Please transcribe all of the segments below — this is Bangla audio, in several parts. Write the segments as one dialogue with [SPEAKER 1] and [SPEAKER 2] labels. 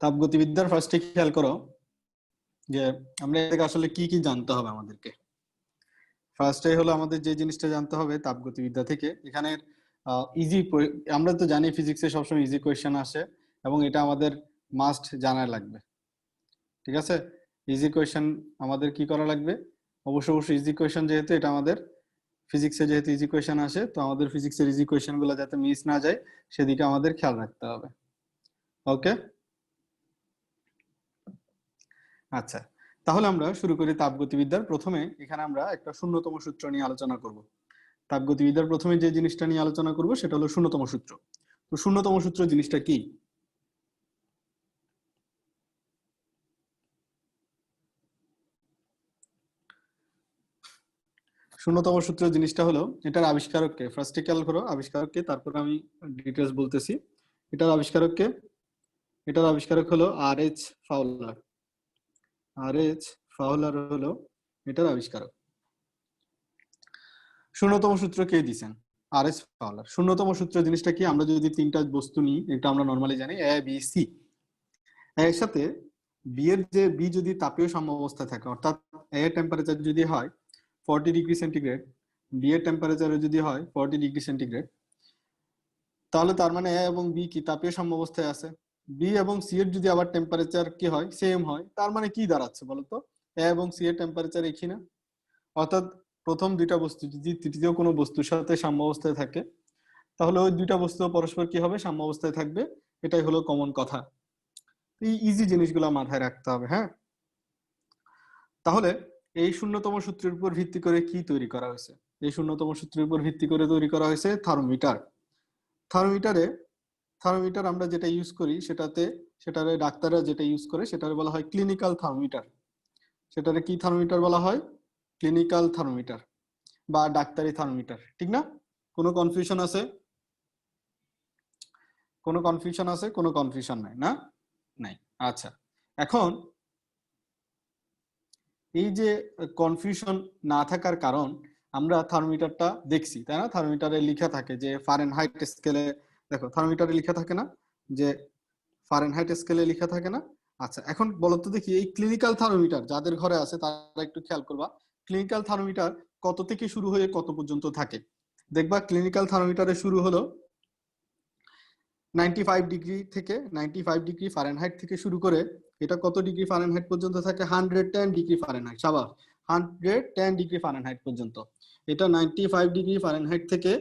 [SPEAKER 1] তাপগতিবিদ্যার ফার্স্টে খেয়াল করো যে আমরা এর থেকে আসলে কি কি জানতে হবে আমাদেরকে। ফার্স্টে হলো আমাদের যে জিনিসটা জানতে হবে তাপগতিবিদ্যা থেকে, এখানে ইজি, আমরা তো জানি ফিজিক্সে সবসময় ইজি কোয়েশ্চেন আসে এবং এটা আমাদের মাস্ট জানা লাগবে। ঠিক আছে, ইজি কোয়েশ্চেন আমাদের কি করা লাগবে? অবশ্যই ইজি কোয়েশ্চেন, যেহেতু এটা আমাদের ফিজিক্সে যেহেতু ইজি কোয়েশ্চেন আসে, তো আমাদের ফিজিক্সের ইজি কোয়েশ্চেন গুলো যাতে মিস না যায় সেদিকে আমাদের খেয়াল রাখতে হবে। ওকে, আচ্ছা, তাহলে আমরা শুরু করি তাপগতিবিদ্যার। প্রথমে এখানে আমরা একটা শূন্যতম সূত্র নিয়ে আলোচনা করব। তাপগতিবিদ্যার প্রথমে যে জিনিসটা নিয়ে আলোচনা করব সেটা হলো শূন্যতম সূত্র। তো শূন্যতম সূত্র জিনিসটা কি? শূন্যতম সূত্র জিনিসটা হলো, এটার আবিষ্কারককে ফার্স্টে খেয়াল করো, আবিষ্কারককে, তারপর আমি ডিটেলস বলতেছি। এটার আবিষ্কারককে, এটার আবিষ্কারক হলো আর.এইচ. ফাউলার। আর.এইচ. ফাউলার হলো এটার আবিষ্কারক। শূন্যতম সূত্র কে দিয়েছেন? আর.এইচ. ফাউলার। শূন্যতম সূত্র জিনিসটা কি? আমরা যদি তিনটা বস্তু নিই, এটা আমরা নরমালি জানি এ বি সি, এর সাথে বি এর যে বি যদি তাপীয় সাম্যাবস্থায় থাকে, অর্থাৎ এ এর টেম্পারেচার যদি হয় 40 ডিগ্রি সেন্টিগ্রেড, বি এর টেম্পারেচার যদি হয় 40 ডিগ্রি সেন্টিগ্রেড, তাহলে তার মানে এ এবং বি কি তাপীয় সাম্যাবস্থায় আছে। বি এবং সি এর যদি আবার টেম্পারেচার কি হয়, সেম হয়, তার মানে কি দাঁড়াচ্ছে বলতো? এ এবং সি এর টেম্পারেচার একই না? অর্থাৎ প্রথম দুইটা বস্তু যদি তৃতীয় কোনো বস্তুর সাথে সাম্যাবস্থায় থাকে, তাহলে ওই দুইটা বস্তু পরস্পর কি হবে? সাম্যাবস্থায় থাকবে। এটাই হলো কমন কথা। এই ইজি জিনিসগুলো মাথায় রাখতে হবে। হ্যাঁ, তাহলে এই শূন্যতম সূত্রের উপর ভিত্তি করে কি তৈরি করা হয়েছে? এই শূন্যতম সূত্রের উপর ভিত্তি করে তৈরি করা হয়েছে থার্মোমিটার। থার্মোমিটারে, থার্মোমিটার আমরা যেটা ইউজ করি সেটারে ডাক্তাররা যেটা ইউজ করে সেটারে বলা হয় ক্লিনিক্যাল থার্মোমিটার। সেটারে কি থার্মোমিটার বলা হয়? ক্লিনিক্যাল থার্মোমিটার বা ডাক্তারি থার্মোমিটার। ঠিক না? কোনো কনফিউশন আছে? কোনো কনফিউশন আছে? কোনো কনফিউশন নাই না? নাই। আচ্ছা, এখন এই যে কনফিউশন না থাকার কারণ, আমরা থার্মোমিটারটা দেখছি, তাই না? থার্মোমিটারে লেখা থাকে যে ফারেনহাইট স্কেলে, দেখো থার্মোমিটারে লেখা থাকে না যে ফারেনহাইট স্কেলে লেখা থাকে না? আচ্ছা, এখন বলো তো দেখি, এই ক্লিনিক্যাল থার্মোমিটার যাদের ঘরে আছে তারা একটু খেয়াল করবা, ক্লিনিক্যাল থার্মোমিটার কত থেকে শুরু হয়ে কত পর্যন্ত থাকে? দেখবা ক্লিনিক্যাল থার্মোমিটারে শুরু হলো 95 ডিগ্রি থেকে, 95 ডিগ্রি ফারেনহাইট থেকে শুরু করে এটা কত ডিগ্রি ফারেনহাইট পর্যন্ত থাকে? 110 ডিগ্রি ফারেনহাইট। সাবাস, 110 ডিগ্রি ফারেনহাইট পর্যন্ত। এটা 95 ডিগ্রি ফারেনহাইট থেকে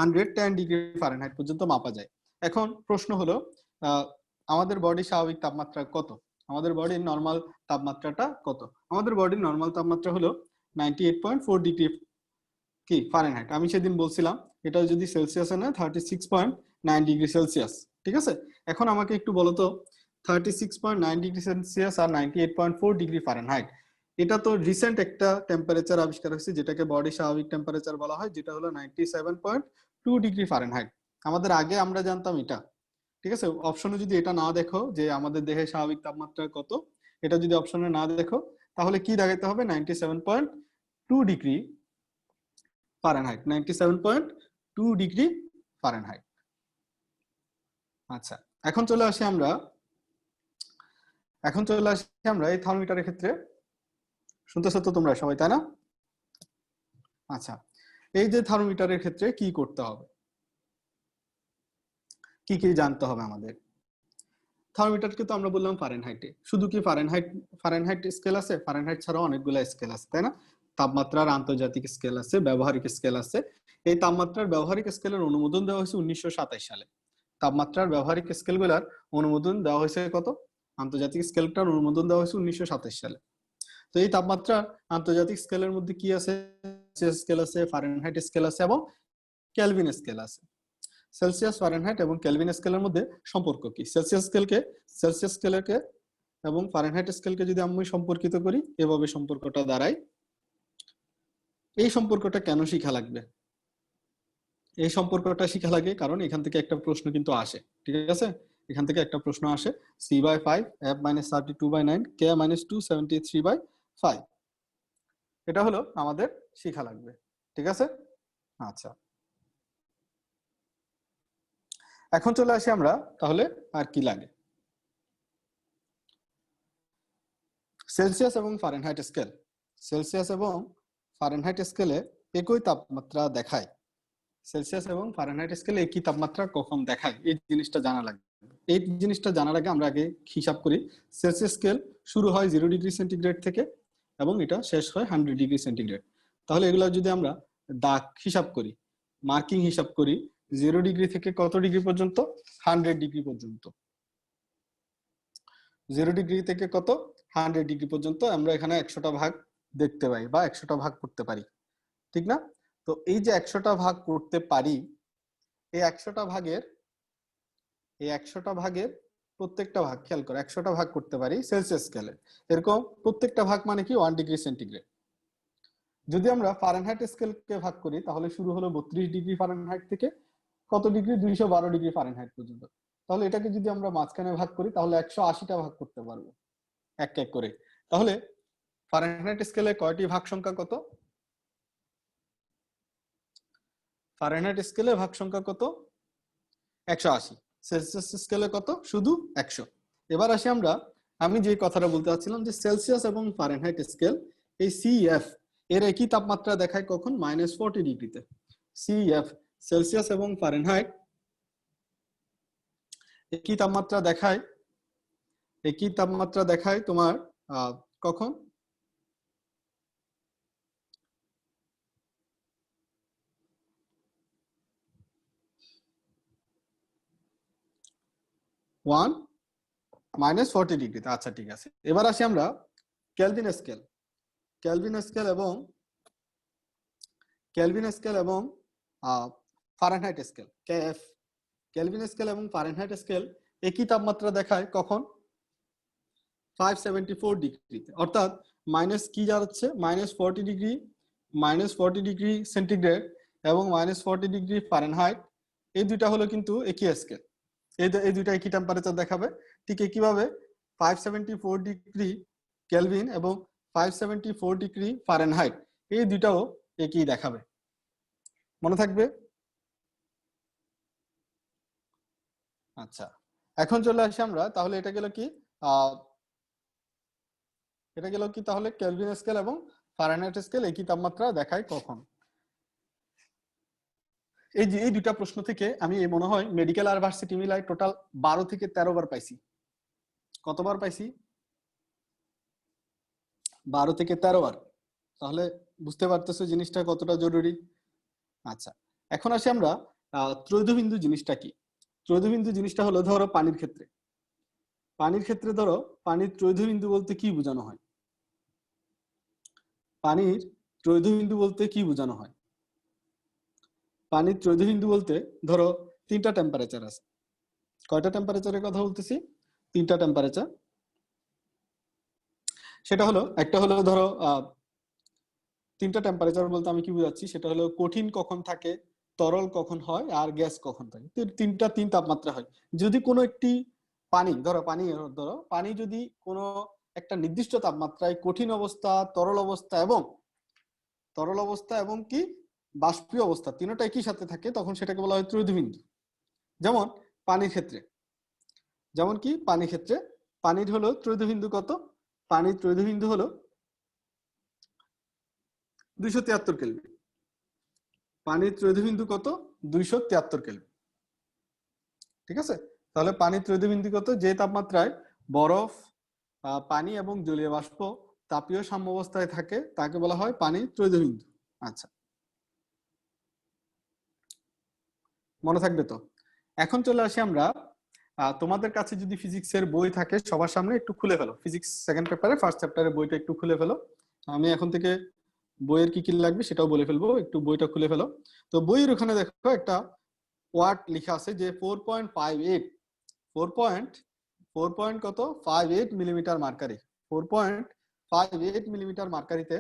[SPEAKER 1] 110 ডিগ্রি ফারেনহাইট পর্যন্ত মাপা যায়। এখন প্রশ্ন হলো, আমাদের বডির স্বাভাবিক তাপমাত্রা কত? আমাদের বডির নরমাল তাপমাত্রাটা কত? আমাদের বডির নরমাল তাপমাত্রা হলো 98.4 ডিগ্রি কি ফারেনহাইট। আমি সেদিন বলছিলাম এটা যদি সেলসিয়াসে না 36.9 ডিগ্রি সেলসিয়াস। ঠিক আছে, এখন আমাকে একটু বলো তো 36.9 ডিগ্রি সেলসিয়াস আর 98.4 ডিগ্রি ফারেনহাইট, এটা তো রিসেন্ট একটা টেম্পারেচার আবিষ্কার হয়েছে যেটাকে বডি স্বাভাবিক টেম্পারেচার বলা হয়, যেটা হলো 97.2 ডিগ্রি ফারেনহাইট। আমাদের আগে আমরা জানতাম এটা। ঠিক আছে, অপশনে যদি এটা না দেখো যে আমাদের দেহের স্বাভাবিক তাপমাত্রা কত, এটা যদি অপশনে না দেখো, তাহলে কি দেখাতে হবে? 97.2 ডিগ্রি ফারেনহাইট, 97.2 ডিগ্রি ফারেনহাইট। আচ্ছা, এখন চলে আসি আমরা এই থার্মোমিটারের ক্ষেত্রে। শুনতেছো তো তোমরা সবাই, তাই না? আচ্ছা, এই যে থার্মোমিটারের ক্ষেত্রে কি করতে হবে, কি কি জানতে হবে আমাদের? থার্মোমিটারকে তো আমরা বললাম ফারেনহাইটে। শুধু কি ফারেনহাইট স্কেল আছে? ফারেনহাইট ছাড়াও অনেকগুলো স্কেল আছে, তাই না? তাপমাত্রার আন্তর্জাতিক স্কেল আছে, ব্যবহারিক স্কেল আছে। এই তাপমাত্রার ব্যবহারিক স্কেলের অনুমোদন দেওয়া হয়েছে 1927 সালে। তাপমাত্রার ব্যবহারিক স্কেলগুলোর অনুমোদন দেওয়া হয়েছে কত? আন্তর্জাতিক স্কেলটার অনুমোদন দেওয়া হয়েছে 1927 সালে। তো এই তাপমাত্রা আন্তর্জাতিক স্কেলের মধ্যে কি আছে? স্কেল আছে, ফারেনহাইট স্কেল আছে এবং কেলভিন স্কেল আছে। সেলসিয়াস, ফারেনহাইট এবং কেলভিন স্কেলের মধ্যে সম্পর্ক কি? সেলসিয়াস স্কেলকে এবং ফারেনহাইট স্কেলকে যদি আমি সম্পর্কিত করি, এভাবে সম্পর্কটা দাঁড়ায়। এই সম্পর্কটা কেন শিখা লাগবে? এই সম্পর্কটা শিখা লাগে কারণ এখান থেকে একটা প্রশ্ন কিন্তু আসে। ঠিক আছে, এখান থেকে একটা প্রশ্ন আসে, c/5 f-32/9 k-273/5, এটা হলো আমাদের শিখা লাগবে। ঠিক আছে, আচ্ছা, এখন চলে আসি আমরা তাহলে আর কি লাগে। সেলসিয়াস এবং ফারেনহাইট স্কেল, সেলসিয়াস এবং ফারেনহাইট স্কেলে একই তাপমাত্রা দেখায়। সেলসিয়াস এবং ফারেনহাইট স্কেলে একই তাপমাত্রা কখন দেখায়, এই জিনিসটা জানা লাগবে। এই জিনিসটা জানার আগে আমরা আগে হিসাব করি। সেলসিয়াস স্কেল শুরু হয় 0 ডিগ্রি সেন্টিগ্রেড থেকে এবং এটা শেষ হয় 100 ডিগ্রি সেন্টিগ্রেড। তাহলে এগুলো যদি আমরা দাগ হিসাব করি, মার্কিং হিসাব করি, 0 ডিগ্রি থেকে কত ডিগ্রি পর্যন্ত, 100 ডিগ্রি পর্যন্ত। 0 ডিগ্রি থেকে কত, 100 ডিগ্রি পর্যন্ত আমরা এখানে 100টা ভাগ দেখতে পাই বা 100টা ভাগ করতে পারি, ঠিক না? তো এই যে 100টা ভাগ করতে পারি, এই 100টা ভাগের প্রত্যেকটা ভাগ, খেয়াল করো, 100টা ভাগ করতে পারি সেলসিয়াস স্কেলে, এরকম প্রত্যেকটা ভাগ মানে কি 1 ডিগ্রি সেন্টিগ্রেড। যদি আমরা ফারেনহাইট স্কেলকে ভাগ করি তাহলে শুরু হলো 32 ডিগ্রি ফারেনহাইট থেকে কত ডিগ্রি, 212 ডিগ্রি ফারেনহাইট পর্যন্ত। তাহলে এটাকে যদি আমরা মাঝখানে ভাগ করি তাহলে 180টা ভাগ করতে পারবো এক এক করে। তাহলে ফারেনহাইট স্কেলে কয়টি ভাগ সংখ্যা কত, ফারেনহাইট স্কেলে ভাগ সংখ্যা কত, 180। সেলসিয়াস স্কেলে কত, শুধু 100। এবার আসি আমি যে কথাটা বলতে চাচ্ছিলাম যে সেলসিয়াস এবং ফারেনহাইট স্কেল, এই সিএফ এর একই তাপমাত্রা দেখায় কখন, -40 ডিগ্রিতে। সিএফ, সেলসিয়াস এবং ফারেনহাইট একই তাপমাত্রা দেখায় তোমার কখন, -40 ডিগ্রিতে। আচ্ছা ঠিক আছে, এবার আসি আমরা কেলভিন স্কেল, কেলভিন স্কেল এবং Fahrenheit scale, K. Kelvin scale এবং ফারেনহাইট স্কেল একই তাপমাত্রা দেখায় কখন, 574 ডিগ্রিতে। অর্থাৎ মাইনাস কি যাচ্ছে, -40 ডিগ্রি, -40 ডিগ্রি সেন্টিগ্রেড এবং -40 ডিগ্রি ফারেনহাইট, এই দুইটা হলো কিন্তু একই স্কেল, এই দুইটা একই টেম্পারেচার দেখাবে। ঠিক একইভাবে 574 ডিগ্রি কেলভিন এবং 574 ডিগ্রি ফারেনহাইট, এই দুইটাও একই দেখাবে, মনে থাকবে। আচ্ছা, এখন চলে আসি আমরা, তাহলে এটা গেল কি তাহলে কেলভিন স্কেল এবং ফারেনহাইট স্কেল একই তাপমাত্রা দেখায় কখন। এই দুইটা প্রশ্ন থেকে আমি মনে হয় মেডিকেল আর ভার্সিটি মিলাই টোটাল 12 থেকে 13 বার পাইছি। কতবার পাইছি, 12 থেকে 13 বার। তাহলে বুঝতে পারতেছো জিনিসটা কতটা জরুরি। আচ্ছা, এখন আসি আমরা ত্রৈধবিন্দু জিনিসটা কি। ত্রৈধবিন্দু জিনিসটা হলো, ধরো পানির ক্ষেত্রে ধরো পানির ত্রৈধবিন্দু বলতে কি বোঝানো হয়, পানির ত্রৈধবিন্দু বলতে কি বোঝানো হয়। পানির ত্রৈধবিন্দু বলতে ধরো 3টা টেম্পারেচার আছে। কয়টা টেম্পারেচারের কথা বলতেছি, 3টা টেম্পারেচার। সেটা হলো, একটা হলো ধরো 3টা টেম্পারেচার বলতে আমি কি বুঝাচ্ছি, সেটা হলো কঠিন কখন থাকে, তরল কখন হয়, আর গ্যাস কখন থাকে। 3 তাপমাত্রা হয়। যদি কোনো একটি পানি যদি কোনো একটা নির্দিষ্ট তাপমাত্রায় কঠিন অবস্থা, তরল অবস্থা এবং কি বাষ্পীয় অবস্থা, তিনটা একই সাথে থাকে, তখন সেটাকে বলা হয় ত্রৈধবিন্দু। যেমন পানির ক্ষেত্রে, পানির হলো ত্রৈধবিন্দু কত, পানির ত্রৈধবিন্দু হলো 273 কেলভিন। পানির ত্রৈধবিন্দু কত, 273 কেলভিন। ঠিক আছে, তাহলে পানির ত্রৈধবিন্দু কত, যে তাপমাত্রায় বরফ, পানি এবং জলীয় বাষ্প তাপীয় সাম্যাবস্থায় থাকে তাকে বলা হয় পানির ত্রৈধবিন্দু। আচ্ছা, মনে থাকবে তো। এখন চলে আসি আমরা, তোমাদের কাছে যদি ফিজিক্সের বই থাকে সবার সামনে একটু খুলে ফেলো, ফিজিক্স সেকেন্ড পেপারে ফার্স্ট চ্যাপ্টারের বইটা একটু খুলে ফেলো। আমি এখন থেকে বইয়ের কি কি লাগবে সেটাও বলে ফেলবো, একটু বইটা খুলে ফেলো। তো বইয়ের ওখানে দেখো একটা ওয়াট লেখা আছে যে 4.58 মিলিমিটার মার্কারি, 4.58 মিলিমিটার মার্কারিতে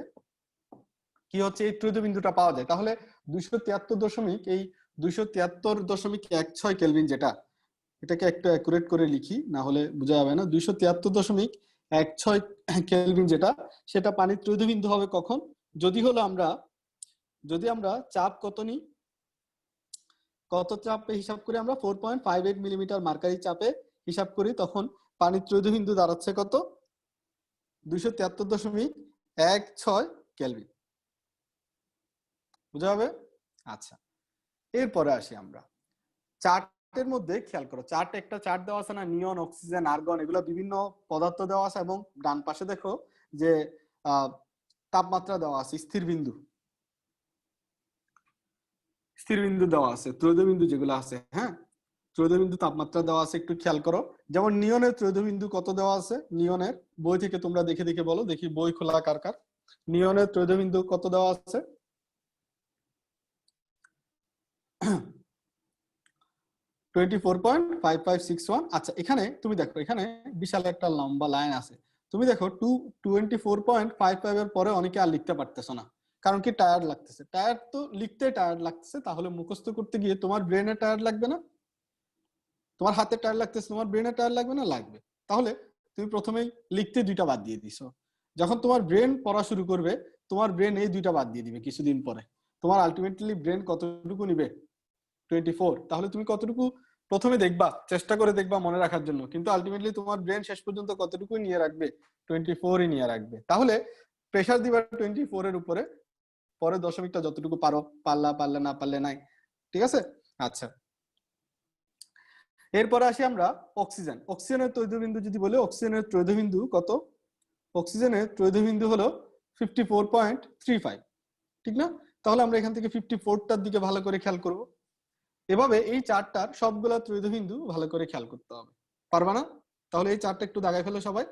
[SPEAKER 1] কি হচ্ছে এই ত্রৈধবিন্দুটা পাওয়া যায়। তাহলে 273.16 কেলভিন, যেটা, এটাকে একটু অ্যাকুরেট করে লিখি না হলে বোঝা যাবে না, 273.16 কেলভিন যেটা, সেটা পানির ত্রৈধবিন্দু হবে কখন, যদি আমরা চাপ কত চাপে হিসাব করি, আমরা 4.58 মিলিমিটার মার্কারি চাপে হিসাব করি, তখন পানির ত্রৈধবিন্দু দাঁড়াচ্ছে কত, 273.16 কেলভিন। বুঝা হবে? আচ্ছা, এরপরে আসি আমরা চার্টের মধ্যে। খেয়াল করো, চার্টে একটা চার্ট দেওয়া আছে না, নিয়ন, অক্সিজেন, আর্গন, এগুলো বিভিন্ন পদার্থ দেওয়া আছে, এবং ডান পাশে দেখো যে তাপমাত্রা দেওয়া আছে, স্থির বিন্দু দেওয়া আছে, ত্রৈধবিন্দু যেগুলো আছে, হ্যাঁ, ত্রৈধবিন্দু তাপমাত্রা দেওয়া আছে। একটু খেয়াল করো, যেমন নিয়নের ত্রৈধবিন্দু কত দেওয়া আছে, নিয়নের বই থেকে তোমরা দেখে দেখে বলো দেখি, বই খোলা কার কার, নিয়নের ত্রৈধবিন্দু কত দেওয়া আছে? 24.5561। আচ্ছা, এখানে তুমি দেখো, এখানে বিশাল একটা লম্বা লাইন আছে। তুমি দেখো 24.55 এর পরে অনেকে আর লিখতে পারতেছো না, কারণ কি, টায়ার্ড লাগতেছে। টায়ার্ড তো লিখতে টায়ার্ড লাগতেছে, তাহলে মুখস্থ করতে গিয়ে তোমার ব্রেনে টায়ার্ড লাগবে না? তোমার হাতে টায়ার লাগতেছে, তোমার ব্রেনে টায়ার লাগবে না? লাগবে। তাহলে তুমি প্রথমেই লিখতে দুইটা বাদ দিয়ে দিছো। যখন তোমার ব্রেন পড়া শুরু করবে, তোমার ব্রেন এই দুইটা বাদ দিয়ে দিবে কিছুদিন পরে। তোমার আলটিমেটলি ব্রেন কতটুকু নিবে? 24। তাহলে তুমি কতটুকু প্রথমে দেখবা, চেষ্টা করে দেখবা মনে রাখার জন্য, কিন্তু আলটিমেটলি তোমার ব্রেন শেষ পর্যন্ত কতটুকু নিয়ে রাখবে? 24ই নিয়ে রাখবে। তাহলে প্রেসার দিবা 24 এর উপরে, পরে দশমিকটা যতটুকু পারো, পারলে না পারলে নাই। ঠিক আছে? আচ্ছা, এরপরে আসি আমরা অক্সিজেন। অক্সিজেনের ত্রৈধবিন্দু যদি বলি, অক্সিজেনের ত্রৈধবিন্দু কত? অক্সিজেনের ত্রৈধবিন্দু হলো 54.35, ঠিক না? তাহলে আমরা এখান থেকে 54টার দিকে ভালো করে খেয়াল করব। এভাবে এই চারটার সবগুলা ত্রৈধবিন্দু ভালো করে খেয়াল করতে হবে। পারবা না? তাহলে এই চারটা একটু দাগায় ফেলো সবাই।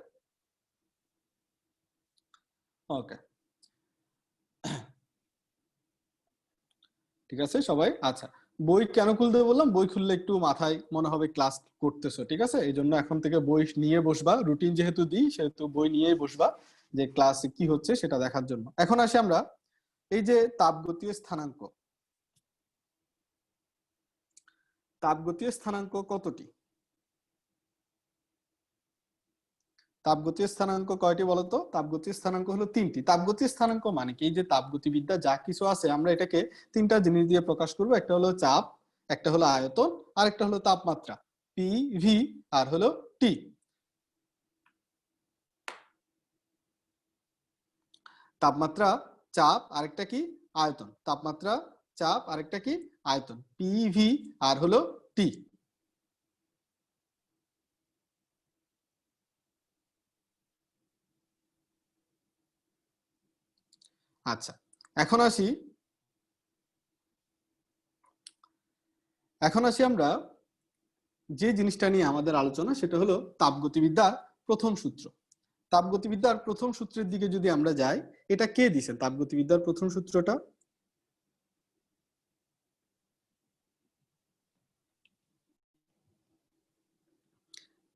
[SPEAKER 1] ওকে, ঠিক আছে সবাই। আচ্ছা, বই কেন খুলতে বললাম? বই খুললে একটু মাথায় মনে হবে ক্লাস করতেছো, ঠিক আছে? এই জন্য এখন থেকে বই নিয়ে বসবা, রুটিন যেহেতু দিই সেহেতু বই নিয়েই বসবা, যে ক্লাসে কি হচ্ছে সেটা দেখার জন্য। এখন আসি আমরা এই যে তাপগতীয় স্থানাঙ্ক। তাপগতীয় স্থানাঙ্ক কতটি? তাপগতীয় স্থানাঙ্ক কয়টি বলতো? তাপগতীয় স্থানাঙ্ক হলো 3টি। তাপগতীয় স্থানাঙ্ক মানে কি, যে তাপগতিবিদ্যা যা কিছু আছে আমরা এটাকে 3টা জিনিস দিয়ে প্রকাশ করব। একটা হলো চাপ, একটা হলো আয়তন, আর একটা হলো তাপমাত্রা, পি, ভি, আর হলো টি। তাপমাত্রা, চাপ, আরেকটা কি? আয়তন। তাপমাত্রা, চাপ, আরেকটা কি? আয়তন, পি, ভি, আর হলো টি। আচ্ছা, এখন আসি আমরা যে জিনিসটা নিয়ে আমাদের আলোচনা, সেটা হলো তাপগতিবিদ্যার প্রথম সূত্র। তাপগতিবিদ্যার প্রথম সূত্রের দিকে যদি আমরা যাই, এটা কে দিয়েছেন তাপগতিবিদ্যার প্রথম সূত্রটা?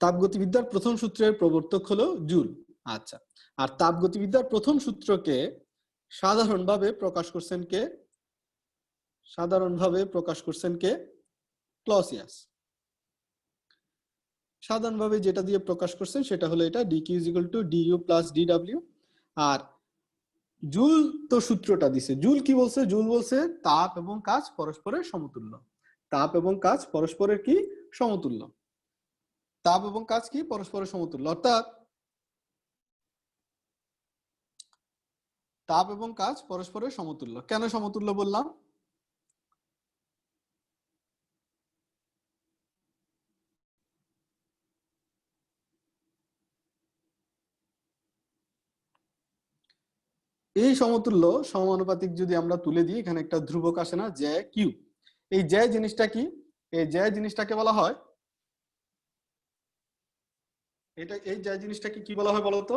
[SPEAKER 1] তাপগতিবিদ্যার প্রথম সূত্রের প্রবর্তক হলো জুল। আচ্ছা, আর তাপগতিবিদ্যার প্রথম সূত্রকে সাধারণভাবে প্রকাশ করছেন কে? সাধারণভাবে প্রকাশ করছেন কে? ক্লসিয়াস। সাধারণভাবে যেটা দিয়ে প্রকাশ করছেন সেটা হলো এটা, dq = du + dw। আর জুল তো সূত্রটা দিছে, জুল কি বলছে? জুল বলছে তাপ এবং কাজ পরস্পরের সমতুল্য। তাপ এবং কাজ পরস্পরের কি? সমতুল্য। তাপ এবং কাজ কি? পরস্পরের সমতুল্য। অর্থাৎ তাপ এবং কাজ পরস্পরের সমতুল্য। কেন সমতুল্য বললাম? এই সমতুল্য সমানুপাতিক যদি আমরা তুলে দিই, এখানে একটা ধ্রুবক আসে না, জে কিউ। এই জে জিনিসটা কি? এই জে জিনিসটাকে বলা হয়, এই জে জিনিসটাকে কি বলা হয় বলতো?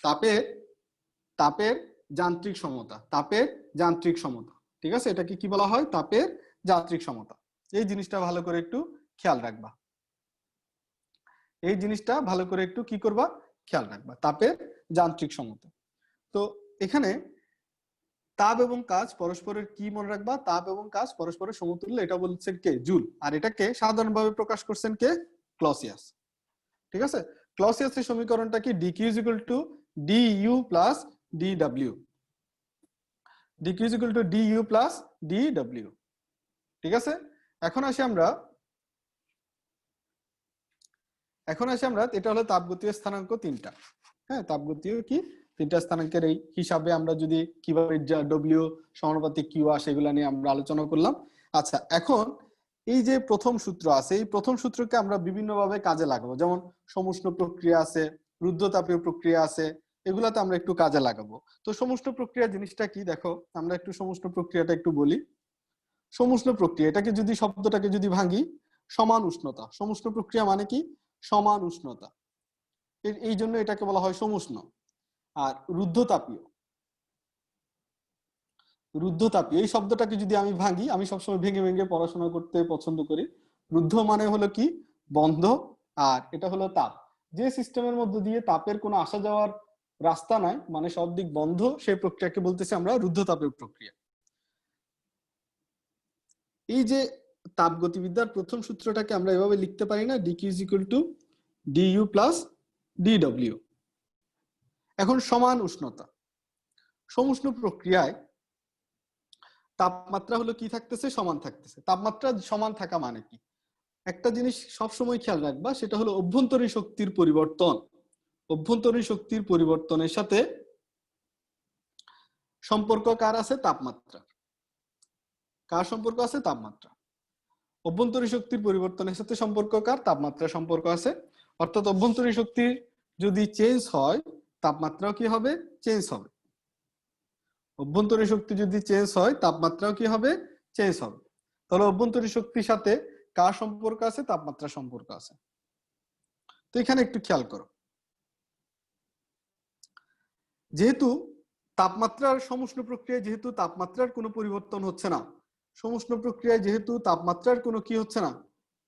[SPEAKER 1] তাপের তাপের যান্ত্রিক সমতা। তাপের যান্ত্রিক সমতা, ঠিক আছে? এটাকে কি বলা হয়? তাপের যান্ত্রিক সমতা। এই জিনিসটা ভালো করে একটু খেয়াল রাখবা। এই জিনিসটা ভালো করে একটু কি করবা? খেয়াল রাখবা, তাপের যান্ত্রিক সমতা। তো এখানে তাপ এবং কাজ পরস্পরের কি মনে রাখবা? তাপ এবং কাজ পরস্পরের সমতুল্য, এটা বলছেন কে? জুল। আর এটাকে সাধারণভাবে প্রকাশ করছেন কে? ক্লসিয়াস। ঠিক আছে? ক্লসিয়াসের সমীকরণটা কি? dq = du + dw। dq = du + dw। ঠিক আছে? এখন আসি আমরা এটা হলো তাপগতীয় স্থানাঙ্ক 3টা। হ্যাঁ, তাপগতীয় কি তিনটা স্থানাঙ্কের এই হিসাবে আমরা যদি কিভাবে ডব্লিউ সমানুপাতিক কিউ আসে এগুলা নিয়ে আমরা আলোচনা করলাম। আচ্ছা, এখন এই যে প্রথম সূত্র আছে, এই প্রথম সূত্রকে আমরা বিভিন্নভাবে কাজে লাগাবো, যেমন সমুষ্ণ প্রক্রিয়া আছে, রুদ্ধতাপীয় প্রক্রিয়া আছে, এগুলাতে আমরা একটু কাজে লাগাবো। তো সমুষ্ণ প্রক্রিয়া জিনিসটা কি, দেখো আমরা একটু সমুষ্ণ প্রক্রিয়াটা একটু বলি। সমুষ্ণ প্রক্রিয়া এটাকে যদি শব্দটাকে যদি ভাঙি, সমান উষ্ণতা। সমুষ্ণ প্রক্রিয়া মানে কি, সমান উষ্ণতা, এই জন্য এটাকে বলা হয় সমুষ্ণ। আর রুদ্ধতাপীয়, রুদ্ধতাপীয় এই শব্দটাকে যদি আমি ভাঙি, আমি সবসময় ভেঙে ভেঙে পড়াশোনা করতে পছন্দ করি। রুদ্ধ মানে হলো কি, বন্ধ, আর এটা হলো তাপ। যে সিস্টেমের মধ্যে দিয়ে তাপের কোনো আসা যাওয়ার রাস্তা নাই, মানে সব দিক বন্ধ, সেই প্রক্রিয়াকে বলতেছি আমরা রুদ্ধতাপীয় প্রক্রিয়া। এই যে তাপগতিবিদ্যার প্রথম সূত্রটাকে আমরা এভাবে লিখতে পারি না, DQ is equal two DU plus DW. এখন সমান উষ্ণতা, সমুষ্ণ প্রক্রিয়ায় তাপমাত্রা হলো কি থাকতেছে, সমান থাকতেছে। তাপমাত্রা সমান থাকা মানে কি, একটা জিনিস সবসময় খেয়াল রাখবা, সেটা হলো অভ্যন্তরীণ শক্তির পরিবর্তন। অভ্যন্তরীণ শক্তির পরিবর্তনের সাথে সম্পর্ক কার আছে, তাপমাত্রা। কার সম্পর্ক আছে, তাপমাত্রা। অভ্যন্তরীণ শক্তির পরিবর্তনের সাথে সম্পর্ক কার, তাপমাত্রা সম্পর্ক আছে। অর্থাৎ অভ্যন্তরীণ শক্তি যদি চেঞ্জ হয়, তাপমাত্রাও কি হবে, চেঞ্জ হবে। অভ্যন্তরীণ শক্তি যদি চেঞ্জ হয়, তাপমাত্রাও কি হবে, চেঞ্জ হবে। তাহলে অভ্যন্তরীণ শক্তির সাথে কার সম্পর্ক আছে, তাপমাত্রা সম্পর্ক আছে। তো এখানে একটু খেয়াল করো, যেহেতু তাপমাত্রার সমুষ্ণ প্রক্রিয়ায় যেহেতু তাপমাত্রার কোনো পরিবর্তন হচ্ছে না, সমুষ্ণ প্রক্রিয়ায় যেহেতু তাপমাত্রার কোনো কি হচ্ছে না,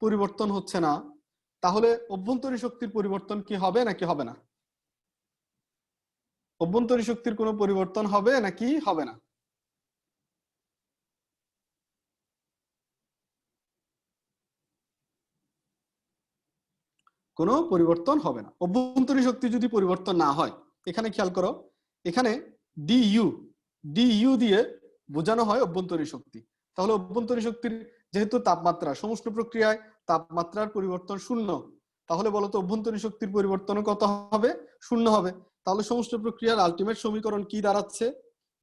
[SPEAKER 1] পরিবর্তন হচ্ছে না, তাহলে অভ্যন্তরীণ শক্তির পরিবর্তন কি হবে নাকি হবে না? অভ্যন্তরীণ শক্তির কোনো পরিবর্তন হবে নাকি হবে না? কোনো পরিবর্তন হবে না। অভ্যন্তরীণ শক্তি যদি পরিবর্তন না হয়, এখানে খেয়াল করো, এখানে ডিইউ, ডিইউ দিয়ে বোঝানো হয় অভ্যন্তরীণ শক্তি। তাহলে অভ্যন্তরীণ শক্তির যেহেতু তাপমাত্রা, সমুষ্ণ প্রক্রিয়ায় তাপমাত্রার পরিবর্তন শূন্য, তাহলে বলতো অভ্যন্তরীণ শক্তির পরিবর্তন কত হবে, শূন্য হবে। তাহলে সমুষ্ণ প্রক্রিয়ার আলটিমেট সমীকরণ কি দাঁড়াচ্ছে,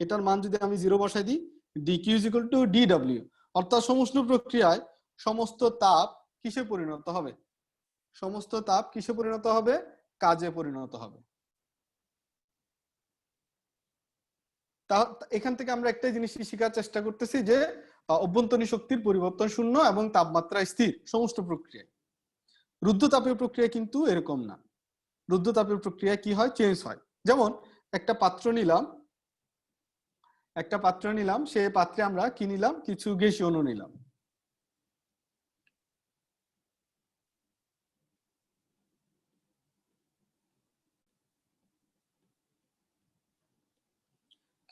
[SPEAKER 1] এটার মান যদি আমি 0 বসাই দিই, DQ is equal two DW. অর্থাৎ সমুষ্ণ প্রক্রিয়ায় সমস্ত তাপ কিসে পরিণত হবে, সমস্ত তাপ কিসে পরিণত হবে, কাজে পরিণত হবে। তা এখান থেকে আমরা একটাই জিনিস শেখার চেষ্টা করতেছি, যে অভ্যন্তরীণ শক্তির পরিবর্তন শূন্য এবং তাপমাত্রা স্থির সমস্ত প্রক্রিয়ায়। রুদ্ধতাপীয় প্রক্রিয়া কিন্তু এরকম না। রুদ্ধতাপীয় প্রক্রিয়া কি হয়, চেঞ্জ হয়। যেমন একটা পাত্র নিলাম, সেই পাত্রে আমরা কি নিলাম, কিছু গ্যাসীয় অণু নিলাম।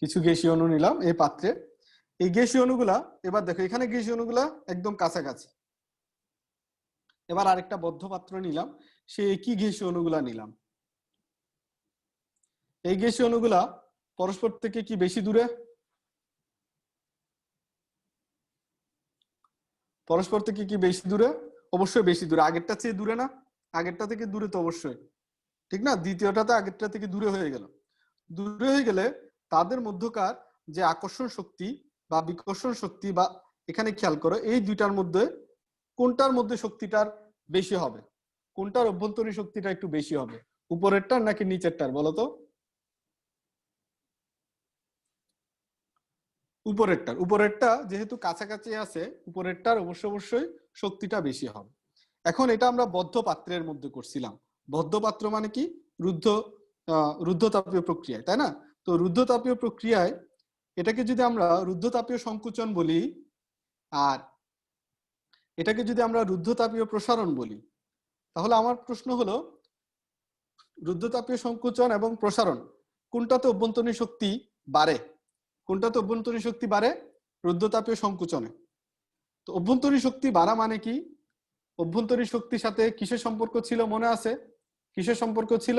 [SPEAKER 1] কিছু গ্যাসীয় অণু নিলাম এই পাত্রে। এই গ্যাসীয় অণুগুলা, এবার দেখো এখানে গ্যাসীয় অণুগুলা একদম কাছাকাছি। এবার আরেকটা বদ্ধ পাত্র নিলাম, সেই একই গ্যাসীয় অণুগুলা নিলাম। এই গ্যাসীয় অণুগুলা পরস্পর থেকে কি বেশি দূরে, পরস্পর থেকে কি বেশি দূরে, অবশ্যই বেশি দূরে। আগেরটা চেয়ে দূরে না, আগেরটা থেকে দূরে তো অবশ্যই, ঠিক না? দ্বিতীয়টাতে আগেরটা থেকে দূরে হয়ে গেল। দূরে হয়ে গেলে তাদের মধ্যকার যে আকর্ষণ শক্তি বা বিকর্ষণ শক্তি, বা এখানে খেয়াল করো এই দুইটার মধ্যে কোনটার মধ্যে শক্তিটার বেশি হবে, কোনটার অভ্যন্তরীণ শক্তিটা একটু বেশি হবে, উপরেরটার নাকি নিচেরটার, বলতো? উপরেরটার। উপরেরটা যেহেতু কাছাকাছি আছে, উপরেরটার অবশ্যই শক্তিটা বেশি হবে। এখন এটা আমরা বদ্ধ পাত্রের মধ্যে করছিলাম। বদ্ধ পাত্র মানে কি, রুদ্ধতাপীয় প্রক্রিয়ায়, তাই না? তো রুদ্ধতাপীয় প্রক্রিয়ায় এটাকে যদি আমরা রুদ্ধতাপীয় সংকোচন বলি, আর এটাকে যদি আমরা রুদ্ধতাপীয় প্রসারণ বলি, তাহলে আমার প্রশ্ন হলো, রুদ্ধতাপীয় সংকোচন এবং প্রসারণ কোনটাতে অভ্যন্তরীণ শক্তি বাড়ে, কোনটাতে অভ্যন্তরীণ শক্তি বাড়ে, রুদ্ধতাপীয় সংকোচনে। তো অভ্যন্তরীণ শক্তি বাড়া মানে কি, অভ্যন্তরীণ শক্তির সাথে কিসের সম্পর্ক ছিল মনে আছে, কিসের সম্পর্ক ছিল,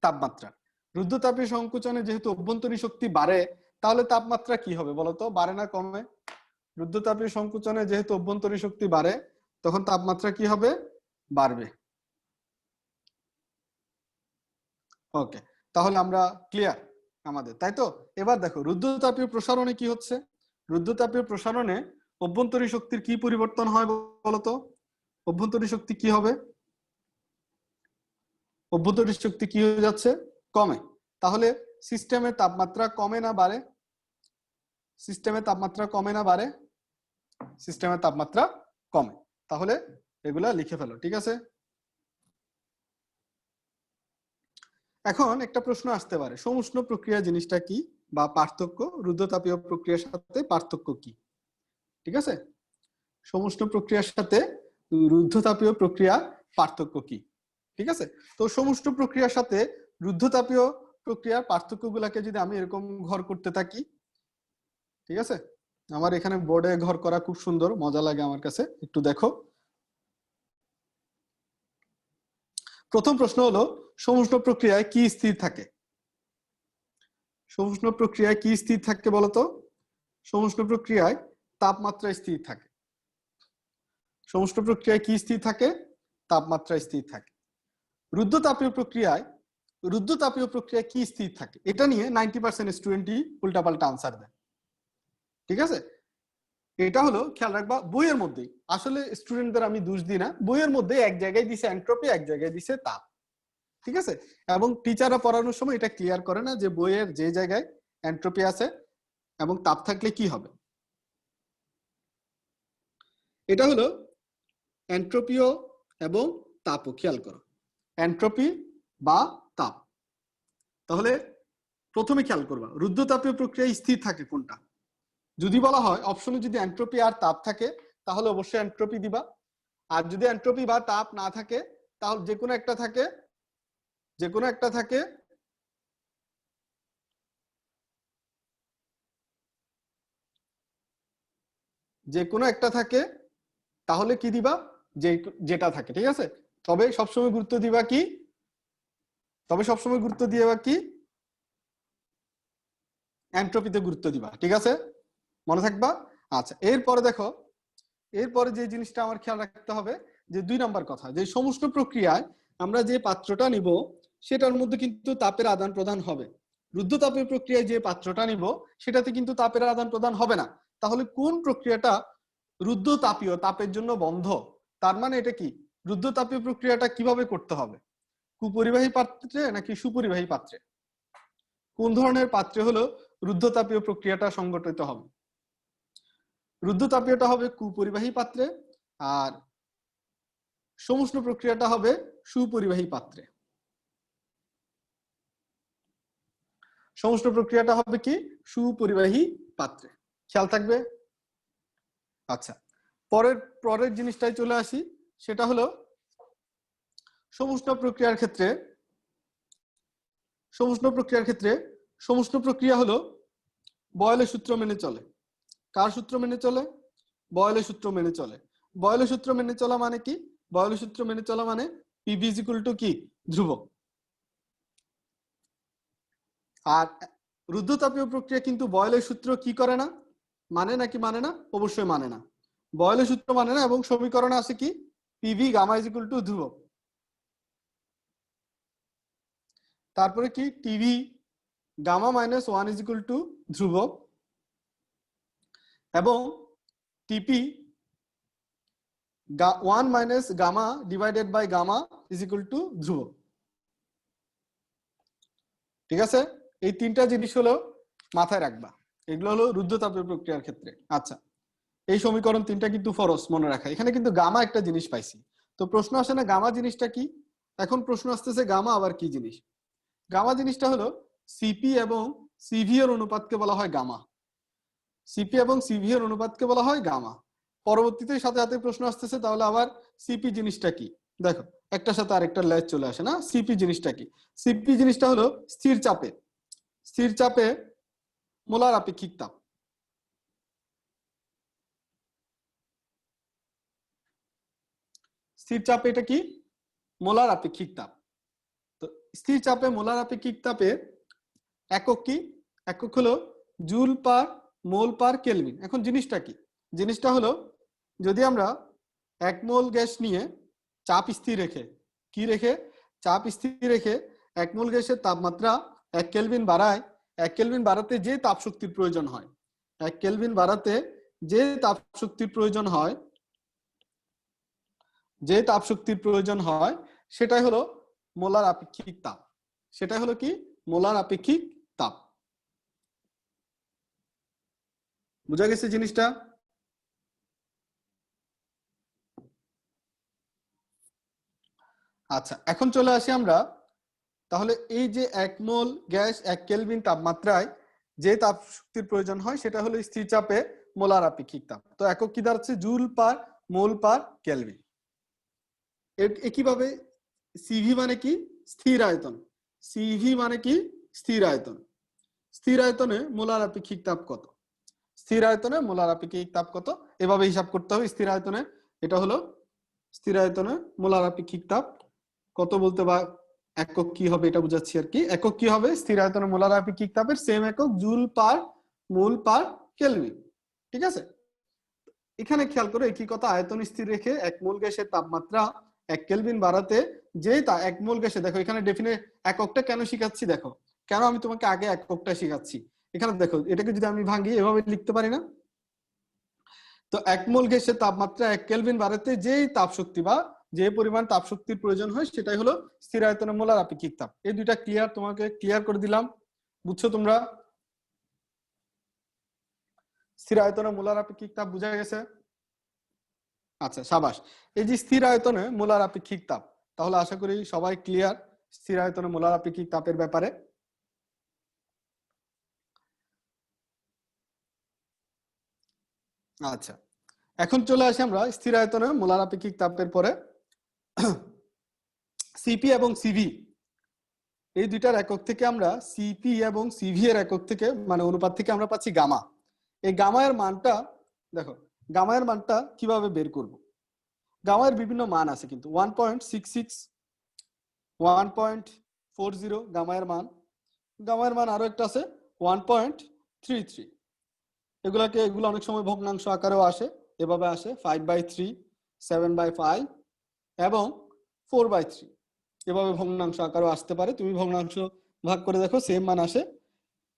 [SPEAKER 1] তাপমাত্রা। রুদ্ধতাপীয় সংকোচনে যেহেতু অভ্যন্তরীণ শক্তি বাড়ে, তাহলে তাপমাত্রা কি হবে বলতো, বাড়ে না কমে? রুদ্ধতাপীয় সংকোচনে যেহেতু অভ্যন্তরীণ শক্তি বাড়ে, তখন তাপমাত্রা কি হবে, বাড়বে। ওকে, তাহলে আমরা ক্লিয়ার আমাদের, তাই তো? এবার দেখো রুদ্ধতাপীয় প্রসারণে কি হচ্ছে। রুদ্ধতাপীয় প্রসারণে অভ্যন্তরীণ শক্তির কি পরিবর্তন হয় বলতো? অভ্যন্তরীণ শক্তি কি হবে? অভ্যন্তরীণ শক্তি কি হয়ে যাচ্ছে? কমে। তাহলে সিস্টেমের তাপমাত্রা কমে না বাড়ে? সিস্টেমের তাপমাত্রা কমে না বাড়ে? সিস্টেমের তাপমাত্রা কমে। তাহলে এগুলা লিখে ফেলো, ঠিক আছে? এখন একটা প্রশ্ন আসতে পারে, সমুষ্ণ প্রক্রিয়া জিনিসটা কি বা পার্থক্য, রুদ্ধতাপীয় প্রক্রিয়ার সাথে পার্থক্য কি? ঠিক আছে, সমুষ্ণ প্রক্রিয়ার সাথে রুদ্ধতাপীয় প্রক্রিয়া পার্থক্য কি? ঠিক আছে, তো সমুষ্ণ প্রক্রিয়ার সাথে রুদ্ধতাপীয় প্রক্রিয়ার পার্থক্যগুলোকে যদি আমি এরকম ঘর করতে থাকি, ঠিক আছে, আমার এখানে বোর্ডে ঘর করা খুব সুন্দর, মজা লাগে আমার কাছে, একটু দেখো। প্রথম প্রশ্ন হলো, সমুষ্ণ প্রক্রিয়ায় কি স্থির থাকে? সমুষ্ণ প্রক্রিয়ায় কি স্থির থাকে বলতো? সমুষ্ণ প্রক্রিয়ায় তাপমাত্রা স্থির থাকে। সমুষ্ণ প্রক্রিয়ায় কি স্থির থাকে? তাপমাত্রা স্থির থাকে। রুদ্ধতাপীয় প্রক্রিয়ায় কি স্থির থাকে? এটা নিয়ে 90% স্টুডেন্টই উল্টাপাল্টা আনসার দেয়। ঠিক আছে, এটা হলো খেয়াল রাখবা, বইয়ের মধ্যেই, আসলে স্টুডেন্টদের আমি দোষ দিই না, বইয়ের মধ্যে এক জায়গায় দিছে এন্ট্রপি, এক জায়গায় দিছে তাপ। ঠিক আছে, এবং টিচাররা পড়ানোর সময় এটা ক্লিয়ার করে না যে বইয়ের যে জায়গায় এন্ট্রপি আছে এবং তাপ থাকলে কি হবে। এটা হলো এন্ট্রপিও এবং তাপও, খেয়াল করো, এন্ট্রপি বা তাপ। তাহলে প্রথমে খেয়াল করবা, রুদ্ধতাপীয় প্রক্রিয়া স্থির থাকে কোনটা? যদি বলা হয় অপশনে যদি এন্ট্রপি আর তাপ থাকে তাহলে অবশ্যই এন্ট্রপি দিবা, আর যদি এন্ট্রপি বা তাপ না থাকে তাহলে যে কোনো একটা থাকে, যে কোনো একটা থাকে যে কোনো একটা থাকে তাহলে কি দিবা? যে যেটা থাকে, ঠিক আছে। তবে সবসময় গুরুত্ব দিবা কি? তবে সবসময় গুরুত্ব দিবা কি? এন্ট্রপিতে গুরুত্ব দিবা, ঠিক আছে, মনে থাকবা। আচ্ছা, এরপরে দেখো, এরপরে যে জিনিসটা আমার খেয়াল রাখতে হবে, যে 2 নম্বর কথা, যে সমুষ্ণ প্রক্রিয়ায় আমরা যে পাত্রটা নিব সেটার মধ্যে কিন্তু তাপের আদান প্রদান হবে। রুদ্ধতাপীয় প্রক্রিয়ায় যে পাত্রটা নিব সেটাতে কিন্তু তাপের আদান প্রদান হবে না। তাহলে কোন প্রক্রিয়াটা রুদ্ধতাপীয়, তাপের জন্য বন্ধ? তার মানে এটা কি, রুদ্ধতাপীয় প্রক্রিয়াটা কিভাবে করতে হবে? কুপরিবাহী পাত্রে নাকি সুপরিবাহী পাত্রে? কোন ধরনের পাত্রে হলো রুদ্ধতাপীয় প্রক্রিয়াটা সংঘটিত হবে? রুদ্ধতাপীয়টা হবে কুপরিবাহী পাত্রে, আর সমুষ্ণ প্রক্রিয়াটা হবে সুপরিবাহী পাত্রে। সমুষ্ণ প্রক্রিয়াটা হবে কি? সুপরিবাহী পাত্রে, খেয়াল থাকবে। আচ্ছা, পরের পরের জিনিসটাই চলে আসি, সেটা হলো সমুষ্ণ প্রক্রিয়ার ক্ষেত্রে, সমুষ্ণ প্রক্রিয়ার ক্ষেত্রে সমুষ্ণ প্রক্রিয়া হলো বয়লের সূত্র মেনে চলে। কার সূত্র মেনে চলে? বয়লের সূত্র মেনে চলে। বয়লের সূত্র মেনে চলা মানে কি? বয়লের সূত্র মেনে চলা মানে পিভি ইজ ইকুয়াল টু কি? ধ্রুবক। আর রুদ্ধতাপীয় প্রক্রিয়া কিন্তু বয়লের সূত্র কি করে না, মানে নাকি মানে না? অবশ্যই মানে না, বয়লের সূত্র মানে না, এবং সমীকরণে আছে কি? PV gamma is equal to ধ্রুবক। তারপরে কি? TV gamma minus 1 is equal to ধ্রুবক, এবং TP 1 minus gamma divided by gamma is equal to ধ্রুবক। ঠিক আছে, এই তিনটা জিনিস হলো মাথায় রাখবা, এগুলো হলো রুদ্ধতাপীয় প্রক্রিয়ার ক্ষেত্রে। আচ্ছা, এই সমীকরণ তিনটা কিন্তু ফরজ মনে রাখা। এখানে কিন্তু গামা একটা জিনিস পাইছি, তো প্রশ্ন আসে না গামা জিনিসটা কি? এখন প্রশ্ন আসতেছে গামা আবার কি জিনিস? গামা জিনিসটা হলো সিপি এবং সিভি এর অনুপাতকে বলা হয় গামা। সিপি এবং সিভি এর অনুপাতকে বলা হয় গামা। পরবর্তীতে সাথে সাথে প্রশ্ন আসতেছে, তাহলে আবার সিপি জিনিসটা কি? দেখো, একটার সাথে আরেকটা ল্যাচ চলে আসে না। সিপি জিনিসটা কি? সিপি জিনিসটা হলো স্থির চাপে, স্থির চাপে মোলার আপেক্ষিক তাপ। স্থির চাপে এটা কি? মোলার আপেক্ষিক তাপ। তো স্থির চাপে মোলার আপেক্ষিক তাপে একক কি? একক হলো জুল পার মোল পার কেলভিন। এখন জিনিসটা কি? জিনিসটা হলো, যদি আমরা 1 মোল গ্যাস নিয়ে চাপ স্থির রেখে, কি রেখে? চাপ স্থির রেখে এক মোল গ্যাসের তাপমাত্রা 1 কেলভিন বাড়ায়, 1 কেলভিন বাড়াতে যে তাপ শক্তির প্রয়োজন হয়, 1 কেলভিন বাড়াতে যে তাপ শক্তির প্রয়োজন হয়, যে তাপ শক্তির প্রয়োজন হয় সেটাই হলো মোলার আপেক্ষিক তাপ। সেটাই হলো কি? মোলার আপেক্ষিক তাপ। বুঝা গেছে জিনিসটা? আচ্ছা, এখন চলে আসি আমরা তাহলে এই যে 1 মোল গ্যাস 1 কেলভিন তাপমাত্রায় যে তাপ শক্তির প্রয়োজন হয় সেটা হলো স্থির চাপে মোলার আপেক্ষিক তাপ। তো একক কি দাঁড়াচ্ছে? জুল পার মোল পার কেলভিন। একইভাবে সিভি মানে কি? স্থির আয়তন। সিভি মানে কি? স্থির আয়তন। স্থির আয়তনে মোলার আপেক্ষিক তাপ কত? স্থির আয়তনে মোলার আপেক্ষিক তাপ কত? এভাবে হিসাব করতে হবে। স্থির আয়তনে এটা হলো স্থির আয়তনে মোলার আপেক্ষিক তাপ কত বলতে, বা একক কি হবে এটা বুঝাচ্ছি আর কি। একক কি হবে? স্থির আয়তনে মোলার আপেক্ষিক তাপের সেম একক জুল পার মোল পার কেলভিন। ঠিক আছে? এখানে খেয়াল করো একই কথা, আয়তন স্থির রেখে 1 মোল গ্যাসের তাপমাত্রা 1 কেলভিন বাড়াতে যে 1 মোল গ্যাসে, দেখো এখানে ডেফিনেট এককটা কেন শিখাচ্ছি, দেখো কেন আমি তোমাকে আগে এককটা শিখাচ্ছি। এখানে দেখো এটাকে যদি আমি ভাঙি এভাবে লিখতে পারি না? তো 1 মোল গ্যাসের তাপমাত্রা 1 কেলভিন বাড়াতে যেই তাপ শক্তি বা যে পরিমাণ তাপ শক্তির প্রয়োজন হয় সেটাই হলো স্থির আয়তনে মোলার আপেক্ষিক তাপ। এই দুইটা ক্লিয়ার, তোমাকে ক্লিয়ার করে দিলাম। বুঝছো তোমরা? স্থির আয়তনে মোলার আপেক্ষিক তাপ বুঝা গেছে? আচ্ছা, সাবাস। এই যে স্থির আয়তনে মোলার আপেক্ষিক তাপ, তাহলে আশা করি সবাই ক্লিয়ার স্থির আয়তনে মোলার আপেক্ষিক তাপের ব্যাপারে। আচ্ছা, এখন চলে আসি আমরা স্থির আয়তনে মোলার আপেক্ষিক তাপের পরে সিপি এবং সিভি এই দুইটার একক থেকে আমরা, সিপি এবং সিভি এর একক থেকে মানে অনুপাত থেকে আমরা পাচ্ছি গামা। এই গামা এর মানটা দেখো, গামা এর মানটা কিভাবে বের করব? গামা এর বিভিন্ন মান আছে কিন্তু 1.66, 1.40 গামা এর মান। গামা এর মান আরো একটা আছে 1.33। এগুলো অনেক সময় ভগ্নাংশ আকারেও আসে, এভাবে আসে 5/3, 7/5 এবং 4/3, এভাবে ভগ্নাংশ আকারেও আসতে পারে। তুমি ভগ্নাংশ ভাগ করে দেখো, সেম মান আসে।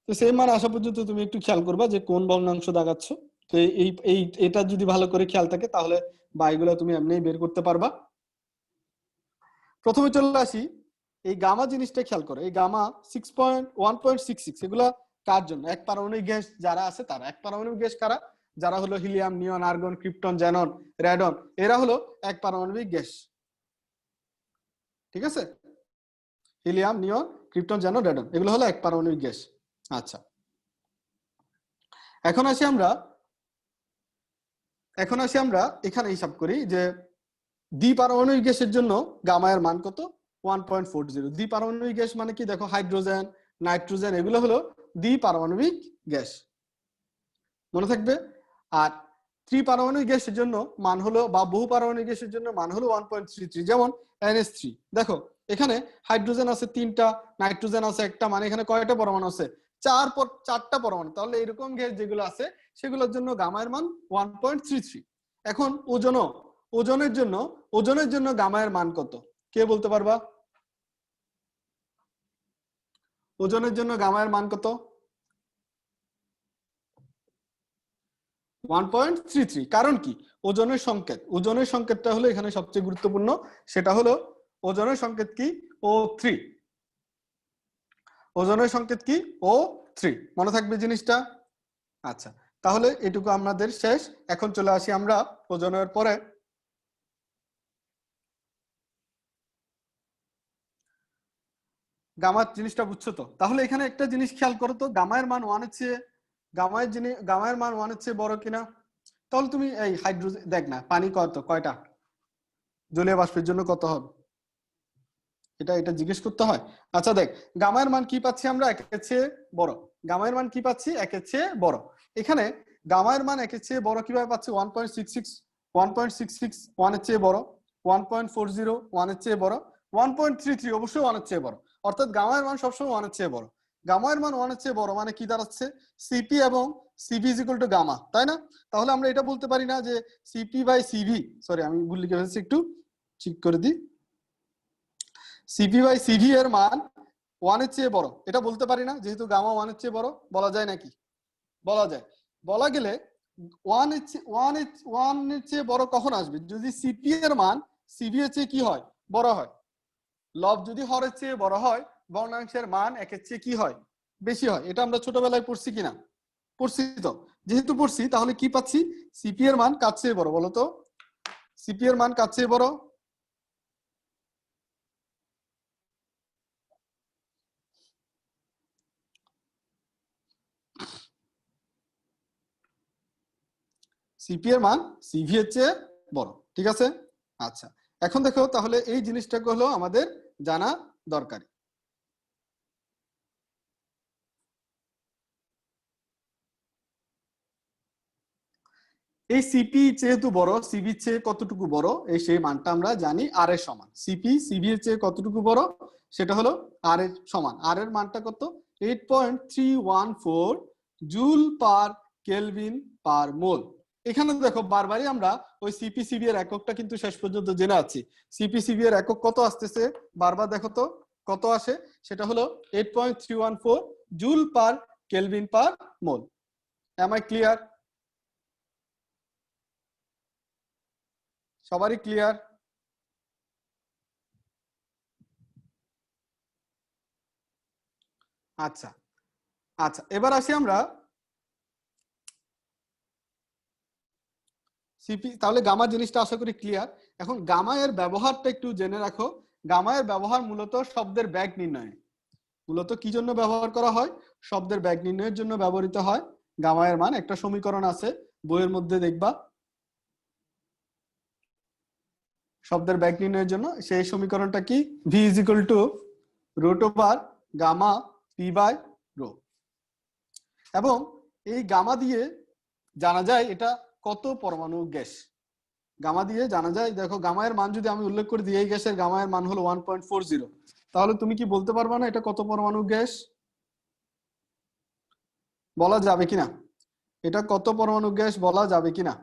[SPEAKER 1] তো সেম মান আসা পর্যন্ত তুমি একটু খেয়াল করবা যে কোন ভগ্নাংশ দাগাচ্ছ। তো এটা যদি ভালো করে খেয়াল থাকে তাহলে বাইগুলো তুমি এমনিই বের করতে পারবা। প্রথমে চলে আসি এই গামা জিনিসটা খেয়াল করো। এই গামা 1.66 এগুলা কার জন্য? এক পারমাণবিক গ্যাস যারা আছে তারা। এক পারমাণবিক গ্যাস কারা? যারা হলো হিলিয়াম, নিয়ন, আর্গন, ক্রিপ্টন, জ্যানন, রেডন, এরা হলো এক পারমাণবিক গ্যাস। ঠিক আছে? হিলিয়াম, নিয়ন, ক্রিপ্টন, জ্যানন, রেডন এগুলো হলো এক পারমাণবিক গ্যাস। আচ্ছা, এখন আসি আমরা এখানে হিসাব করি যে দ্বিপারমাণবিক গ্যাসের জন্য গামা এর মান কত? 1.40। দ্বিপারমাণবিক গ্যাস মানে কি? দেখো হাইড্রোজেন, নাইট্রোজেন এগুলো হলো দ্বিপারমাণবিক গ্যাস, মনে থাকবে। আর ত্রিপারমাণবিক গ্যাসের জন্য মান হলো, বা বহু পারমাণবিক গ্যাসের জন্য মান হলো 1.33। যেমন NH3, দেখো এখানে হাইড্রোজেন আছে 3টা, নাইট্রোজেন আছে 1টা, মানে এখানে কয়টা পরমাণু আছে? 4টা পরমাণু। তাহলে এরকম গ্যাস যেগুলো আছে সেগুলোর জন্য গামা এর মান 1.33। এখন ওজনের জন্য গামা এর মান কত? কে বলতে পারবা? ওজনের জন্য গামা এর মান কত? 1.33। কারণ কি? ওজনের সংকেতটা হলো এখানে সবচেয়ে গুরুত্বপূর্ণ। সেটা হলো ওজনের সংকেত কি? O3। ওজনের সংকেত কি? O3। মনে থাকবে জিনিসটা? আচ্ছা, তাহলে এটুকু আমাদের শেষ। এখন চলে আসি আমরা ওজনের পরে গামার জিনিসটা বুঝছো তো? তাহলে এখানে একটা জিনিস খেয়াল করো তো, গামায়ের মান 1 এর চেয়ে গামায়ের মান 1 এর চেয়ে বড় কিনা? তাহলে তুমি এই হাইড্রোজেন দেখ না, পানি কয়টা জলীয় বাষ্পের জন্য কত হবে? এটা জিজ্ঞেস করতে হয়। আচ্ছা দেখ, গামায়ের মান কি পাচ্ছি আমরা? 1 এর চেয়ে বড়। গামায়ের মান কি পাচ্ছি? 1 এর চেয়ে বড়। এখানে গামায়ের মান 1 এর চেয়ে বড় কিভাবে পাচ্ছি? 1.66 1 এর চেয়ে বড়, 1.40 1 এর চেয়ে বড়, 1.33 অবশ্যই 1 এর চেয়ে বড়। অর্থাৎ গামায়ের মান সবসময় 1 এর চেয়ে বড়। গামায়ের মান 1 এর চেয়ে বড় মানে কি দাঁড়াচ্ছে? সিপি এবং CV is equal to gamma, তাই না? তাহলে আমরা এটা বলতে পারি না যে সিপি বাই সিভি, সরি আমি ভুল লিখে ফেলেছি, একটু ঠিক করে দিই। সিপি বাই সিভি এর মান 1 এর চেয়ে বড়, এটা বলতে পারি না, যেহেতু গামা 1 এর চেয়ে বড়, বলা যায় নাকি? বলা যায়। বলা গেলে 1 এর চেয়ে বড় কখন আসবে? যদি সিপি এর মান সিভি এর চেয়ে কি হয়? বড় হয়। লব যদি হরের চেয়ে বড় হয়, ভগ্নাংশের মান 1 এর চেয়ে কি হয়? বেশি হয়। এটা আমরা ছোটবেলায় পড়ছি কিনা? পড়ছি তো। যেহেতু পড়ছি, তাহলে কি পাচ্ছি? সিপি এর মান কার চেয়ে বড় বলো তো? সিপি এর মান কার চেয়ে বড়? সিপি এর মান সিভি এর চেয়ে বড়, ঠিক আছে? আচ্ছা, এখন দেখো তাহলে এই জিনিসটাকে হলো আমাদের জানা দরকারি। এই সিপি যেহেতু বড়, সিভি এর চেয়ে কতটুকু বড়, এই সেই মানটা আমরা জানি আর এর সমান। সিপি সিভি এর চেয়ে কতটুকু বড়, সেটা হলো আর এর সমান। আর এর মানটা কত? 8.314 জুল পার কেলভিন পার মোল। এখানে দেখো বারবারই আমরা ওই সিপি সিভি এর এককটা কিন্তু শেষ পর্যন্ত জেনে আছি। সিপি সিভি এর একক কত আসতেছে বারবার দেখো তো, কত আসে? সেটা হলো 8.314 joule per kelvin per mole. Am I clear? সবারই ক্লিয়ার? আচ্ছা আচ্ছা, এবার আসি আমরা সিপি। তাহলে গামা জিনিসটা আশা করি ক্লিয়ার। এখন গামা এর ব্যবহারটা একটু জেনে রাখো। গামা এর ব্যবহার মূলত শব্দের বেগ নির্ণয়ে। মূলত কি জন্য ব্যবহার করা হয়? শব্দের বেগ নির্ণয়ের জন্য ব্যবহৃত হয়। গামা এর মান একটা সমীকরণ আছে বইয়ের মধ্যে, দেখবা শব্দের বেগ নির্ণয়ের জন্য। সেই সমীকরণটা কি? V is equal to root over gamma P by rho. এবং এই গামা দিয়ে জানা যায় এটা কত পরমাণু গ্যাস। গামা দিয়ে জানা যায়, দেখো গামা এর মান যদি আমি উল্লেখ করে দিই, এই গ্যাসের গামা এর মান হলো 1.40, তাহলে তুমি কি বলতে পারবা না এটা কত পরমাণু গ্যাস? বলা যাবে কিনা? এটা কত পরমাণু গ্যাস বলা যাবে কিনা?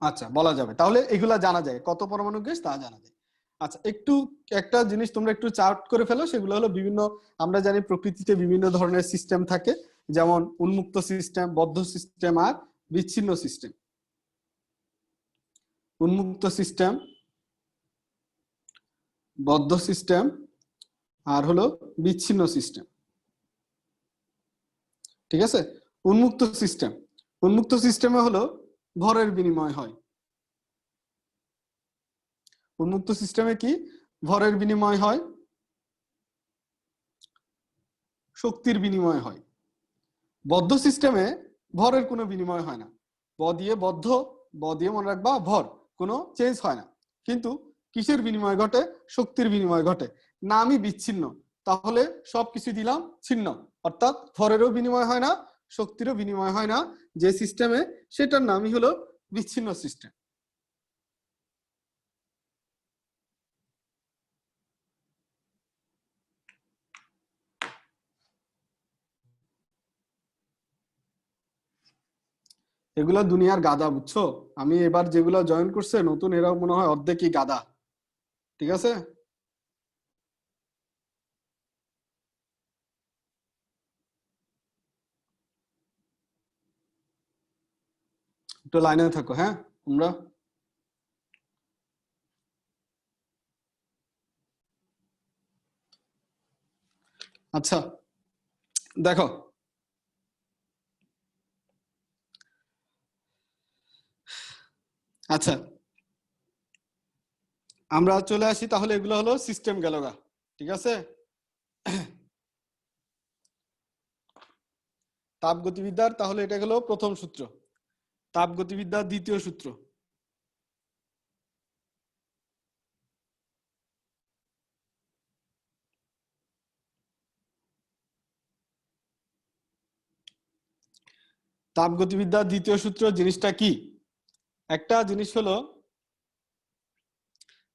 [SPEAKER 1] আচ্ছা, বলা যাবে। তাহলে এগুলা জানা যায়, কত পরমাণু গ্যাস তা জানা যায়। আচ্ছা, একটু একটা জিনিস তোমরা একটু চার্ট করে ফেলো। সেগুলো হলো বিভিন্ন, আমরা জানি প্রকৃতিতে বিভিন্ন ধরনের সিস্টেম থাকে, যেমন উন্মুক্ত সিস্টেম, বদ্ধ সিস্টেম আর বিচ্ছিন্ন সিস্টেম। উন্মুক্ত সিস্টেম, বদ্ধ সিস্টেম আর হলো বিচ্ছিন্ন সিস্টেম, ঠিক আছে? উন্মুক্ত সিস্টেম, উন্মুক্ত সিস্টেমে হলো ভরের বিনিময় হয়। উন্মুক্ত সিস্টেমে কি ভরের বিনিময় হয়? শক্তির বিনিময় হয়। বদ্ধ সিস্টেমে ভরের কোনো বিনিময় হয় না। ব দিয়ে বদ্ধ, ব দিয়ে মনে রাখবা ভর, কোনো চেঞ্জ হয় না। কিন্তু কিসের বিনিময় ঘটে? শক্তির বিনিময় ঘটে। নামই বিচ্ছিন্ন, তাহলে সবকিছু দিলাম ছিন্ন, অর্থাৎ ভরেরও বিনিময় হয় না, শক্তিরও বিনিময় হয় না যে সিস্টেমে, সেটার নামই হলো বিচ্ছিন্ন সিস্টেম। এগুলা দুনিয়ার গাদা, বুঝছো? আমি এবার যেগুলা জয়েন করছে নতুন, এরা মনে হয় অর্ধেকই গাদা, ঠিক আছে? একটু লাইনে থাকো, হ্যাঁ তোমরা। আচ্ছা দেখো, আচ্ছা আমরা চলে আসি তাহলে। এগুলো হলো সিস্টেম গেল গা, ঠিক আছে? তাপগতিবিদ্যার তাহলে এটা গেল প্রথম সূত্র। তাপগতিবিদ্যার দ্বিতীয় সূত্র। তাপগতিবিদ্যার দ্বিতীয় সূত্র জিনিসটা কি? একটা জিনিস হলো,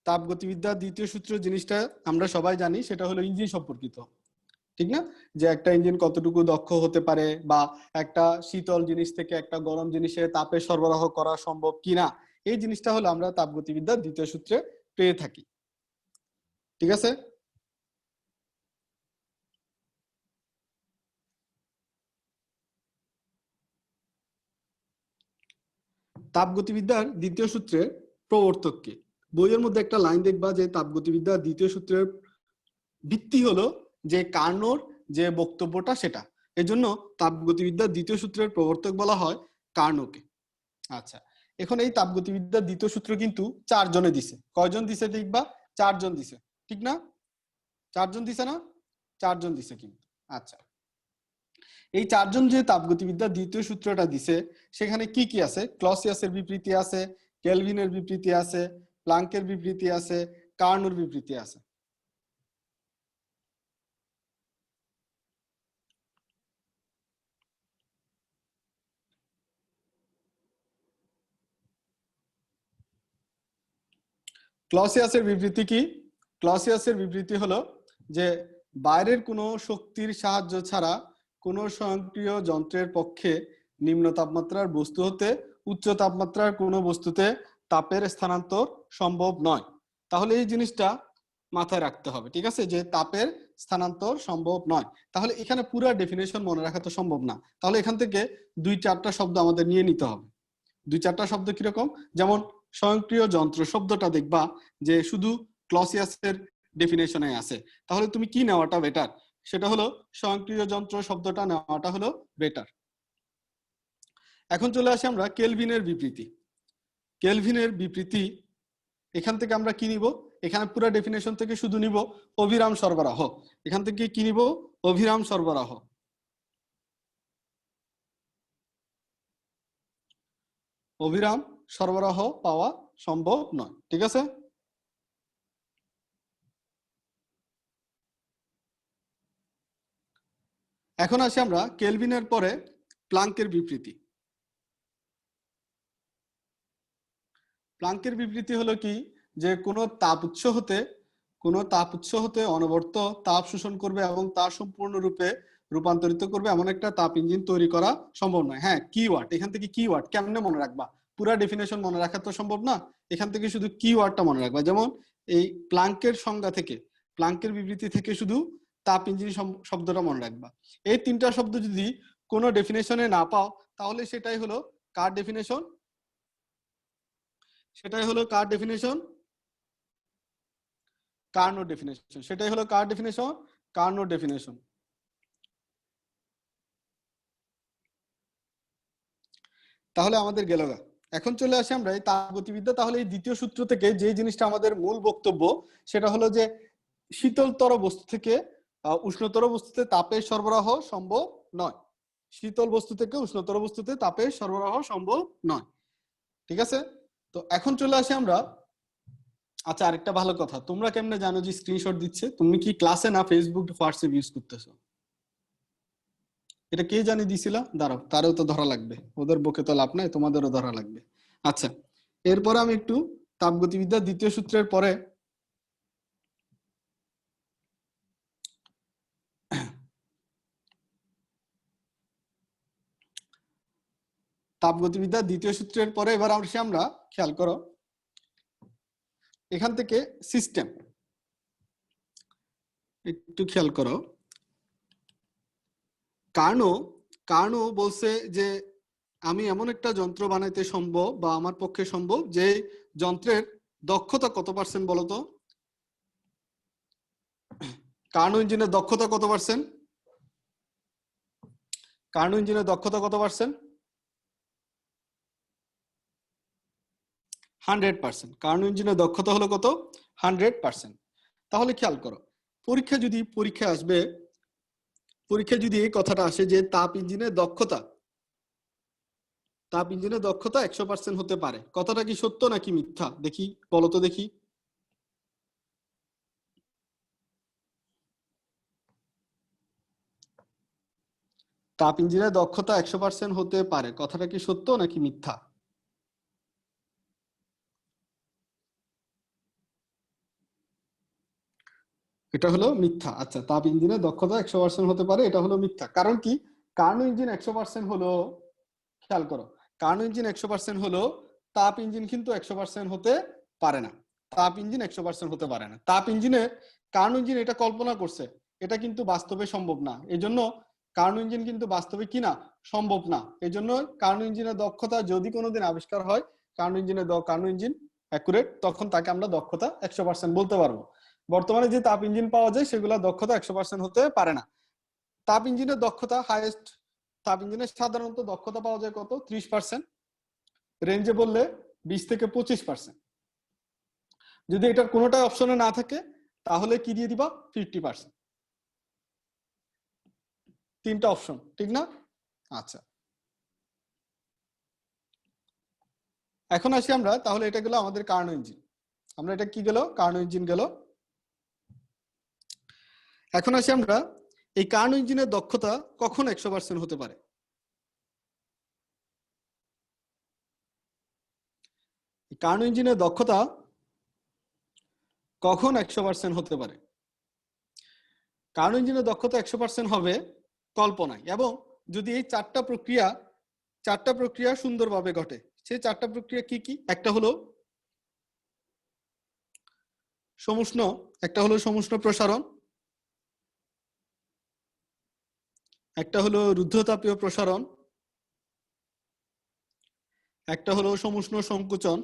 [SPEAKER 1] তাপগতিবিদ্যার দ্বিতীয় সূত্র জিনিসটা আমরা সবাই জানি, সেটা হলো ইঞ্জিন সম্পর্কিত। ঠিক না? যে একটা ইঞ্জিন কতটুকু দক্ষ হতে পারে, বা একটা শীতল জিনিস থেকে একটা গরম জিনিসে তাপের সরবরাহ করা সম্ভব কিনা, এই জিনিসটা হলো আমরা তাপগতিবিদ্যার দ্বিতীয় সূত্রে পেয়ে থাকি। ঠিক আছে? তাপগতিবিদ্যার দ্বিতীয় সূত্রের প্রবর্তক কে? বইয়ের মধ্যে একটা লাইন দেখবা যে তাপগতিবিদ্যার দ্বিতীয় সূত্রের ভিত্তি হলো যে কার্নোর যে বক্তব্যটা সেটা, এজন্য তাপগতিবিদ্যার দ্বিতীয় সূত্রের প্রবর্তক বলা হয় কার্নোকে। আচ্ছা, এখন এই তাপগতিবিদ্যার দ্বিতীয় সূত্র কিন্তু 4 জনে দিছে। কয়জন দিছে দেখবা? 4 জন দিছে, ঠিক না? 4 জন দিছে না? 4 জন দিছে কিন্তু। আচ্ছা, এই 4 জন যে তাপগতিবিদ্যার দ্বিতীয় সূত্রটা দিছে সেখানে কি কি আছে? ক্লসিয়াসের বিবৃতি আছে, কেলভিনের বিবৃতি আছে, প্লাঙ্কের বিবৃতি আছে, কার্নোর বিবৃতি আছে। ক্লসিয়াসের বিবৃতি কি? ক্লসিয়াসের বিবৃতি হলো যে বাইরের কোনো শক্তির সাহায্য ছাড়া কোনো স্বয়ংক্রিয় যন্ত্রের পক্ষে নিম্ন তাপমাত্রার বস্তু হতে উচ্চ তাপমাত্রার কোনো বস্তুতে তাপের স্থানান্তর সম্ভব নয়। তাহলে এই জিনিসটা মাথায় রাখতে হবে, ঠিক আছে? যে তাপের স্থানান্তর সম্ভব নয়। তাহলে এখানে পুরো ডেফিনেশন মনে রাখা তো সম্ভব না, তাহলে এখান থেকে 2-4টা শব্দ আমাদের নিয়ে নিতে হবে। 2-4টা শব্দ কিরকম? যেমন স্বয়ংক্রিয় যন্ত্র শব্দটা দেখবা যে শুধু ক্লসিয়াসের ডেফিনেশনে আছে, তাহলে তুমি কি নেওয়াটা বেটার? সেটা হলো স্বয়ংক্রিয় যন্ত্র শব্দটা নেওয়াটা হলো বেটার। এখন চলে আসি আমরা কেলভিনের বিবৃতি। কেলভিনের বিবৃতি এখান থেকে আমরা কি নিব? এখানে পুরো ডেফিনেশন থেকে শুধু নিব অভিরাম সরবরাহ। এখান থেকে কি নিব? অভিরাম সরবরাহ। অভিরাম সরবরাহ পাওয়া সম্ভব নয়, ঠিক আছে? এখন আসি আমরা কেলভিনের পরে প্লাঙ্কের বিবৃতি। প্লাঙ্কের বিবৃতি হলো কি? যে কোনো তাপ উৎস হতে অনবরত তাপ শোষণ করবে এবং তা সম্পূর্ণরূপে রূপান্তরিত করবে এমন একটা তাপ ইঞ্জিন তৈরি করা সম্ভব নয়। হ্যাঁ, কিওয়ার্ড, এখান থেকে কিওয়ার্ড কেমনে মনে রাখবা? পুরা ডেফিনেশন মনে রাখা তো সম্ভব না, এখান থেকে শুধু কিওয়ার্ডটা মনে রাখবা। যেমন এই প্লাঙ্কের সংজ্ঞা থেকে, প্লাঙ্কের বিবৃতি থেকে শুধু তাপ ইঞ্জিন শব্দটা মনে রাখবা। এই 3টা শব্দ যদি কোনো ডেফিনেশনে না পাও, তাহলে সেটাই হলো কার ডেফিনেশন? সেটাই হলো কার ডেফিনেশন? কার্নোর ডেফিনেশন। সেটাই হলো কার ডেফিনেশন? কার্নোর ডেফিনেশন। তাহলে আমাদের গেল গা। এখন চলে আসি আমরা এই তাপগতিবিদ্যা। তাহলে এই দ্বিতীয় সূত্র থেকে যে জিনিসটা আমাদের মূল বক্তব্য সেটা হলো যে শীতলতর বস্তু থেকে উষ্ণতর বস্তুতে তাপের সরবরাহ সম্ভব নয়। শীতল বস্তু থেকে উষ্ণতর বস্তুতে তাপের সরবরাহ সম্ভব নয়, ঠিক আছে? তো এখন চলে আসি আমরা, আচ্ছা আরেকটা ভালো কথা, তোমরা কেমনে জানো যে স্ক্রিনশট দিচ্ছে? তুমি কি ক্লাসে না ফেসবুক হোয়াটসঅ্যাপ ইউজ করতেছো? এটা কে জানি দিছিলা? দাঁড়াও, তারও তো ধরা লাগবে, ওদের বকে তো লাভ নাই, তোমাদেরও ধরা লাগবে। আচ্ছা, এরপরে আমি একটু তাপগতিবিদ্যার দ্বিতীয় সূত্রের পরে তাপগতিবিদ্যার দ্বিতীয় সূত্রের পরে এবার আমরা খেয়াল করো এখান থেকে সিস্টেম একটু খেয়াল করো। কার্নো কার্নো বলছে যে আমি এমন একটা যন্ত্র বানাইতে সম্ভব বা আমার পক্ষে সম্ভব যে যন্ত্রের দক্ষতা কত পার্সেন্ট বলতো? কার্নো ইঞ্জিনের দক্ষতা কত পার্সেন্ট? কার্নো ইঞ্জিনের দক্ষতা কত পার্সেন্ট? 100%। কার্নো ইঞ্জিনের দক্ষতা হলো কত? 100%। তাহলে খেয়াল করো, পরীক্ষা আসবে, পরীক্ষা যদি এই কথাটা আসে যে তাপ ইঞ্জিনের দক্ষতা 100% হতে পারে, কথাটা কি সত্য নাকি মিথ্যা? দেখি, বলো তো দেখি। তাপ ইঞ্জিনের দক্ষতা 100% হতে পারে, কথাটা কি সত্য নাকি মিথ্যা? এটা হলো মিথ্যা। আচ্ছা, তাপ ইঞ্জিনের দক্ষতা 100% হতে পারে, এটা হলো মিথ্যা। কারণ কি? কার্নো ইঞ্জিন 100% হলো, খেয়াল করো, কার্নো ইঞ্জিন 100% হলো, তাপ ইঞ্জিন কিন্তু 100% হতে পারে না। তাপ ইঞ্জিন 100% হতে পারে না। তাপ ইঞ্জিনে কার্নো ইঞ্জিন এটা কল্পনা করছে, এটা কিন্তু বাস্তবে সম্ভব না। এই জন্য কার্নো ইঞ্জিন কিন্তু বাস্তবে কি না, সম্ভব না। এই জন্য কার্নো ইঞ্জিনের দক্ষতা যদি কোনোদিন আবিষ্কার হয়, কার্নো ইঞ্জিন অ্যাকুরেট, তখন তাকে আমরা দক্ষতা 100% বলতে পারবো। বর্তমানে যে তাপ ইঞ্জিন পাওয়া যায় সেগুলো দক্ষতা 100% হতে পারে না। তাপ ইঞ্জিনের দক্ষতা হাইয়েস্ট, তাপ ইঞ্জিনের সাধারণত দক্ষতা পাওয়া যায় কত, 30%, রেঞ্জে বললে 20 থেকে 25%। যদি এটার কোনোটা অপশনে না থাকে তাহলে কি দিয়ে দিবা, 50%। তিনটা অপশন, ঠিক না? আচ্ছা, এখন আসি আমরা, তাহলে এটা গেল আমাদের কার্নো ইঞ্জিন। আমরা এটা কি গেল, কার্নো ইঞ্জিন গেল। এখন আসি আমরা, এই কার্নো ইঞ্জিনের দক্ষতা কখন 100% হতে পারে? কার্নো ইঞ্জিনের দক্ষতা কখন 100% হতে পারে? কার্নো ইঞ্জিনের দক্ষতা 100% হবে কল্পনায়, এবং যদি এই চারটা প্রক্রিয়া সুন্দরভাবে ঘটে। সেই চারটা প্রক্রিয়া কি কি? একটা হলো সমুষ্ণ প্রসারণ, একটা হলো রুদ্ধতাপীয় প্রসারণ, একটা হলো সমুষ্ণ সংকুচন,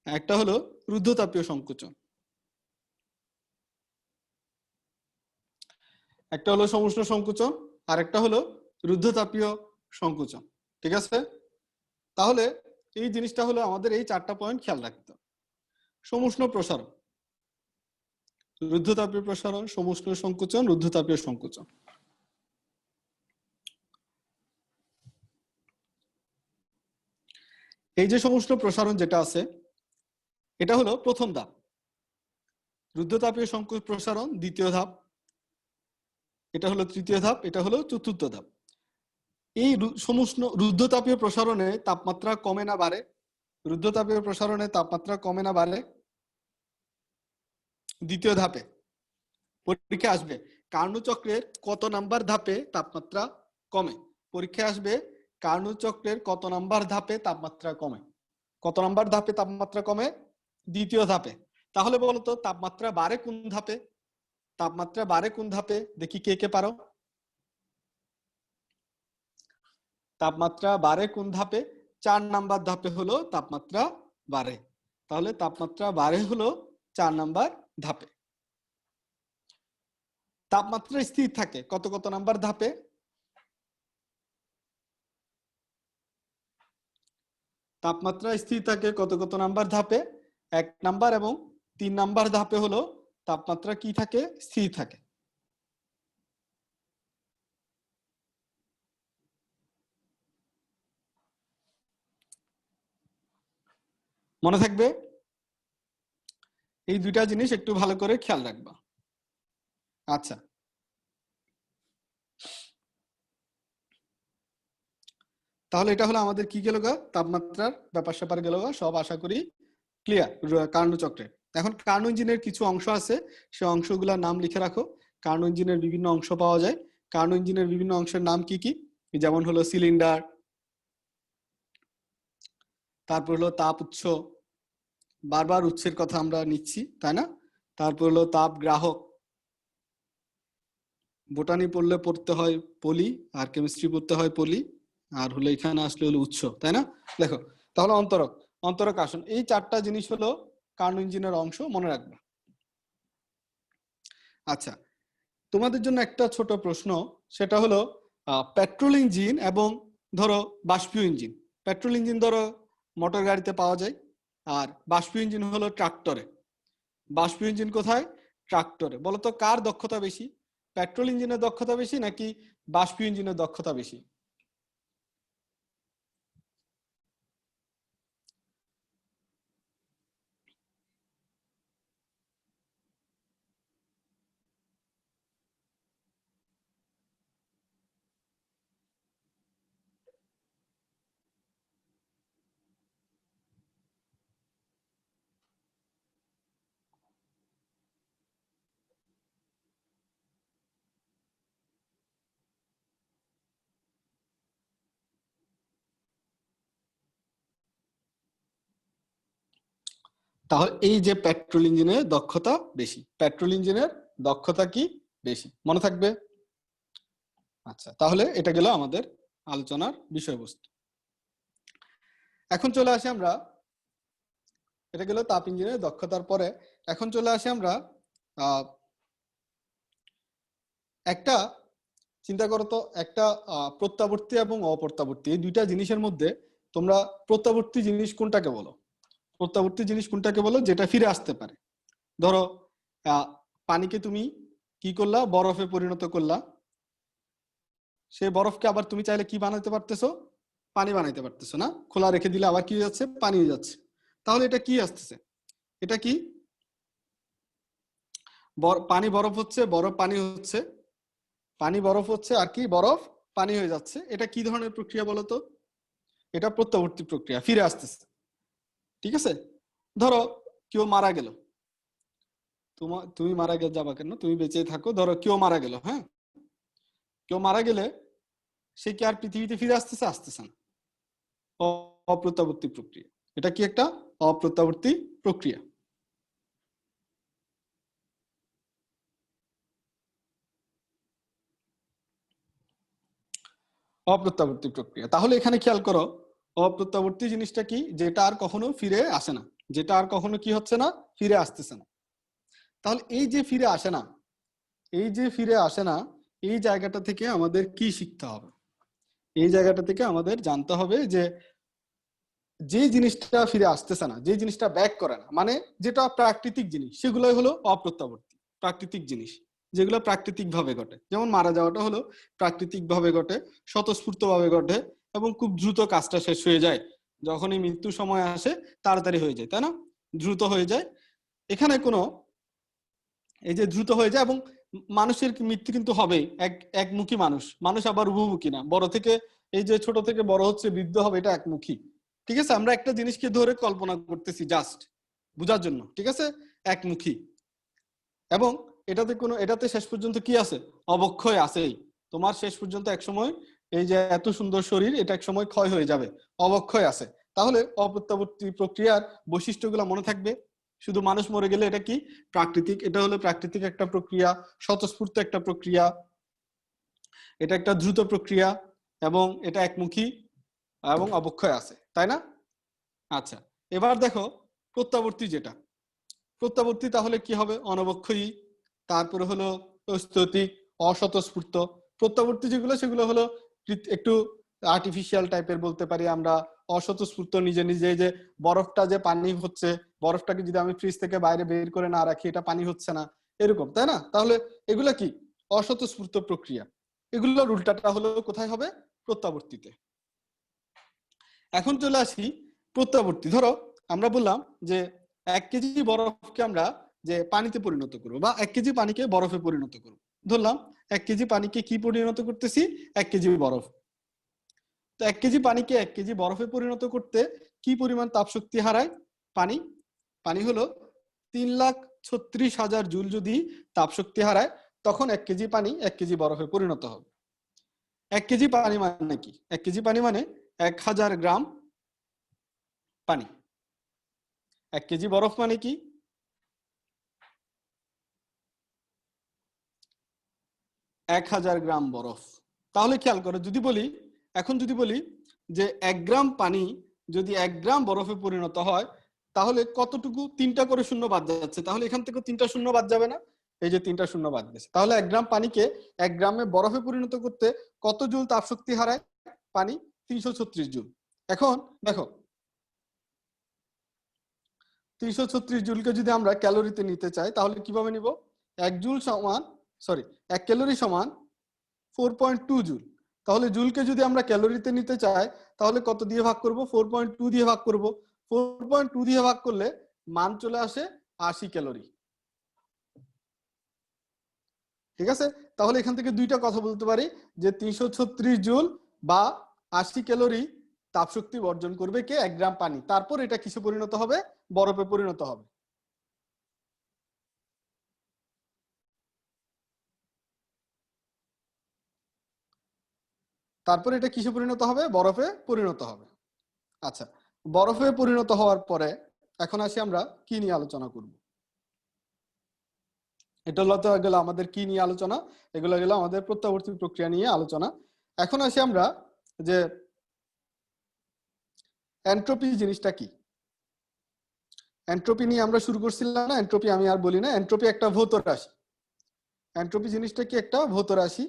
[SPEAKER 1] একটা হলো রুদ্ধতাপীয় সংকুচন। একটা হলো সমুষ্ণ সংকুচন, আর একটা হলো রুদ্ধতাপীয় সংকুচন। ঠিক আছে? তাহলে এই জিনিসটা হলো আমাদের এই চারটা পয়েন্ট খেয়াল রাখতে। সমুষ্ণ প্রসারণ, রুদ্ধতাপীয় প্রসারণ, সমুষ্ণ সংকুচন, রুদ্ধতাপীয় সংকুচন। এই যে সমুষ্ণ প্রসারণ যেটা আছে, এটা হলো প্রথম ধাপ। রুদ্ধতাপীয় প্রসারণ দ্বিতীয় ধাপ, এটা হলো তৃতীয় ধাপ, এটা হলো চতুর্থ ধাপ। এই রুদ্ধতাপীয় প্রসারণে তাপমাত্রা কমে না বাড়ে? রুদ্ধতাপীয় প্রসারণে তাপমাত্রা কমে না বাড়ে? দ্বিতীয় ধাপে পরীক্ষা আসবে, কার্নো চক্রের কত নাম্বার ধাপে তাপমাত্রা কমে? পরীক্ষায় আসবে কার্নো চক্রের কত নাম্বার ধাপে তাপমাত্রা কমে। কত নাম্বার ধাপে তাপমাত্রা কমে? দ্বিতীয় ধাপে। তাহলে বলতো তাপমাত্রা বাড়ে কোন ধাপে? তাপমাত্রা বাড়ে কোন ধাপে? দেখি কে কে পারো। তাপমাত্রা বাড়ে কোন ধাপে? 4 নাম্বার ধাপে হলো তাপমাত্রা বাড়ে। তাহলে তাপমাত্রা বাড়ে হলো 4 নাম্বার ধাপে। তাপমাত্রা স্থির থাকে কত কত নাম্বার ধাপে? তাপমাত্রা স্থির থাকে কত কত নাম্বার ধাপে? 1 নাম্বার এবং 3 নাম্বার ধাপে হলো তাপমাত্রা কি থাকে, স্থির থাকে। মনে থাকবে? এই দুইটা জিনিস একটু ভালো করে খেয়াল রাখবা। আচ্ছা, তাহলে এটা হলো আমাদের কি গেল গা, তাপমাত্রার ব্যাপার স্যাপার গেল গা, সব আশা করি ক্লিয়ার কার্নো চক্রে। এখন কার্নো ইঞ্জিনের কিছু অংশ আছে, সেই অংশগুলোর নাম লিখে রাখো। কার্নো ইঞ্জিনের বিভিন্ন অংশ পাওয়া যায়। কার্নো ইঞ্জিনের বিভিন্ন অংশের নাম কি কি? যেমন হলো সিলিন্ডার, তারপর হলো তাপ উৎস, বারবার উৎসের কথা আমরা নিচ্ছি তাই না? তারপর হলো তাপ গ্রাহক, বোটানি পড়লে পড়তে হয় পলি, আর কেমিস্ট্রি পড়তে হয় পলি, আর হলো এখানে আসলে হলো উৎস, তাই না? দেখো, তাহলে অন্তরক, অন্তরক আসন, এই চারটা জিনিস হলো কার্নো ইঞ্জিনের অংশ, মনে রাখবে। আচ্ছা, তোমাদের জন্য একটা ছোট প্রশ্ন, সেটা হলো পেট্রোল ইঞ্জিন এবং ধরো বাষ্পীয় ইঞ্জিন। পেট্রোল ইঞ্জিন ধরো মোটর গাড়িতে পাওয়া যায়, আর বাষ্পীয় ইঞ্জিন হলো ট্রাক্টরে। বাষ্পীয় ইঞ্জিন কোথায়? ট্রাক্টরে। বলতো কার দক্ষতা বেশি? পেট্রোল ইঞ্জিনের দক্ষতা বেশি নাকি বাষ্পীয় ইঞ্জিনের দক্ষতা বেশি? তাহলে এই যে পেট্রোল ইঞ্জিনের দক্ষতা বেশি, পেট্রোল ইঞ্জিনের দক্ষতা কি বেশি, মনে থাকবে? আচ্ছা, তাহলে এটা গেল আমাদের আলোচনার বিষয়বস্তু। এখন চলে আসি আমরা, এটা গেল তাপ ইঞ্জিনের দক্ষতার পরে। এখন চলে আসি আমরা একটা, চিন্তা করো তো, একটা প্রত্যাবর্তী এবং অপ্রত্যাবর্তী এই দুইটা জিনিসের মধ্যে তোমরা প্রত্যাবর্তী জিনিস কোনটাকে বলো? প্রত্যাবর্তী জিনিস কোনটাকে বলো যেটা ফিরে আসতে পারে? ধরো পানিকে তুমি কি করলা, বরফে পরিণত করলা, সেই বরফকে আবার তুমি চাইলে কি বানাতে পারতেছো? পানি বানাইতে পারতেছো না? খোলা রেখে দিলে আবার কি যাচ্ছে? পানি হয়ে যাচ্ছে। তাহলে এটা কি আসতেছে? এটা কি পানি বরফ হচ্ছে, বরফ পানি হচ্ছে, পানি বরফ হচ্ছে, আর কি বরফ পানি হয়ে যাচ্ছে। এটা কি ধরনের প্রক্রিয়া বলো তো? এটা প্রত্যাবর্তী প্রক্রিয়া, ফিরে আসতেছে। ঠিক আছে, ধরো কেউ মারা গেল, তুমি মারা গেলে যাবা কেন, তুমি বেঁচে থাকো, ধরো কেউ মারা গেল, হ্যাঁ, কেউ মারা গেলে সে কি আর পৃথিবীতে ফিরে আসতেছে? আসতেছে না, অপ্রত্যাবর্তী প্রক্রিয়া। এটা কি একটা অপ্রত্যাবর্তী প্রক্রিয়া। অপ্রত্যাবর্তী প্রক্রিয়া। তাহলে এখানে খেয়াল করো, অপ্রত্যাবর্তী জিনিসটা কি? যেটা আর কখনো ফিরে আসে না, যেটা আর কখনো কি হচ্ছে না, ফিরে আসতেছে না। তাহলে এই যে ফিরে আসে না, এই যে ফিরে আসে না, এই জায়গাটা থেকে আমাদের কি শিখতে হবে? এই জায়গাটা থেকে আমাদের জানতে হবে যে যে জিনিসটা ফিরে আসতেছে না, যে জিনিসটা ব্যাক করে না, মানে যেটা প্রাকৃতিক জিনিস, সেগুলোই হলো অপ্রত্যাবর্তী প্রাকৃতিক জিনিস, যেগুলো প্রাকৃতিক ভাবে ঘটে। যেমন মারা যাওয়াটা হলো প্রাকৃতিক ভাবে ঘটে, স্বতঃস্ফূর্ত ভাবে ঘটে, এবং খুব দ্রুত কাজটা শেষ হয়ে যায়। যখনই মৃত্যুর সময় আসে তাড়াতাড়ি হয়ে যায়, তাই না? দ্রুত হয়ে যায়। এখানে কোনো, এই যে দ্রুত হয়ে যায়, এবং মানুষের মৃত্যু কিন্তু হবেই, একমুখী মানুষ, মানুষ আবার উভমুখী না। বড় থেকে, এই যে ছোট থেকে বড় হচ্ছে, বৃদ্ধ হবে, এটা একমুখী। ঠিক আছে, আমরা একটা জিনিসকে ধরে কল্পনা করতেছি জাস্ট বুঝার জন্য, ঠিক আছে, একমুখী। এবং এটাতে শেষ পর্যন্ত কি আছে? অবক্ষয় আছেই। তোমার শেষ পর্যন্ত এক সময় এই যে এত সুন্দর শরীর, এটা এক সময় ক্ষয় হয়ে যাবে, অবক্ষয় আছে। তাহলে অপ্রত্যাবর্তী প্রক্রিয়ার বৈশিষ্ট্যগুলো মনে থাকবে। শুধু মানুষ মরে গেলে এটা কি? প্রাকৃতিক, এটা হলো প্রাকৃতিক একটা প্রক্রিয়া, স্বতঃস্ফূর্ত একটা প্রক্রিয়া, এটা একটা দ্রুত প্রক্রিয়া, এবং এটা একমুখী, এবং অবক্ষয় আছে, তাই না? আচ্ছা, এবার দেখো প্রত্যাবর্তী যেটা, প্রত্যাবর্তী তাহলে কি হবে? অনবক্ষয়ী, তারপরে হলো স্থৈতিক, অস্বতঃস্ফূর্ত। প্রত্যাবর্তী যেগুলো, সেগুলো হলো একটু আর্টিফিশিয়াল টাইপের বলতে পারি আমরা, অস্বতঃস্ফূর্ত, নিজে নিজে। যে বরফটা যে পানি হচ্ছে, বরফটাকে যদি আমি ফ্রিজ থেকে বাইরে বের করে না রাখি, এটা পানি হচ্ছে না, এরকম, তাই না? তাহলে এগুলা কি? অস্বতঃস্ফূর্ত প্রক্রিয়া। এগুলোর উল্টাটা হলো কোথায় হবে? প্রত্যাবর্তীতে। এখন চলে আসি প্রত্যাবর্তী। ধরো আমরা বললাম যে 1 কেজি বরফকে আমরা যে পানিতে পরিণত করবো, বা 1 কেজি পানিকে বরফে পরিণত করবো। ধরলাম 1 কেজি পানিকে কি পরিণত করতেছি? 1 কেজি বরফ। তো 1 কেজি পানিকে 1 কেজি বরফে পরিণত করতে কি পরিমাণ তাপ শক্তি হারায় পানি? পানি হলো 3,36,000 জুল যদি তাপ শক্তি হারায়, তখন 1 কেজি পানি 1 কেজি বরফে পরিণত হবে। 1 কেজি পানি মানে কি? 1 কেজি পানি মানে 1000 গ্রাম পানি। 1 কেজি বরফ মানে কি? 1000 গ্রাম বরফ। তাহলে খেয়াল করো, যদি বলি, এখন যদি বলি যে 1 গ্রাম পানি যদি 1 গ্রাম বরফে পরিণত হয়, তাহলে কতটুকু? 3টা করে শূন্য বাদ যাচ্ছে, তাহলে এখান থেকে 3টা শূন্য বাদ যাবে না? এই যে 3টা শূন্য বাদ গেছে। তাহলে 1 গ্রাম পানিকে 1 গ্রামে বরফে পরিণত করতে কত জুল তাপ শক্তি হারায় পানি? 336 জুল। এখন দেখো 336 জুলকে যদি আমরা ক্যালোরিতে নিতে চাই, তাহলে কিভাবে নিব? 1 জুল সমান, সরি, 1 ক্যালোরি সমান 4.2 জুল। তাহলে জুলকে যদি আমরা ক্যালোরিতে নিতে চাই, তাহলে কত দিয়ে ভাগ করব? 4.2 দিয়ে ভাগ করব। 4.2 দিয়ে ভাগ করলে মান চলে আসে 80 ক্যালোরি। ঠিক আছে, তাহলে এখান থেকে দুইটা কথা বলতে পারি, যে 336 জুল বা 80 ক্যালোরি তাপশক্তি বর্জন করবে কে? 1 গ্রাম পানি। তারপর এটা কিসে পরিণত হবে? বরফে পরিণত হবে। তারপর এটা কিসে পরিণত হবে? বরফে পরিণত হবে। আচ্ছা, বরফে পরিণত হওয়ার পরে এখন আসি আমরা কি নিয়ে আলোচনা করব। এটা হলো তো গেল আমাদের কি নিয়ে আলোচনা, এগুলো গেল আমাদের প্রত্যাবর্তী প্রক্রিয়া নিয়ে আলোচনা। এখন আসি আমরা যে এন্ট্রপি জিনিসটা কি। এন্ট্রপি নিয়ে আমরা শুরু করছিলাম না, এন্ট্রপি আমি আর বলি না, এন্ট্রপি একটা ভৌত রাশি। এন্ট্রপি জিনিসটা কি একটা ভৌত রাশি।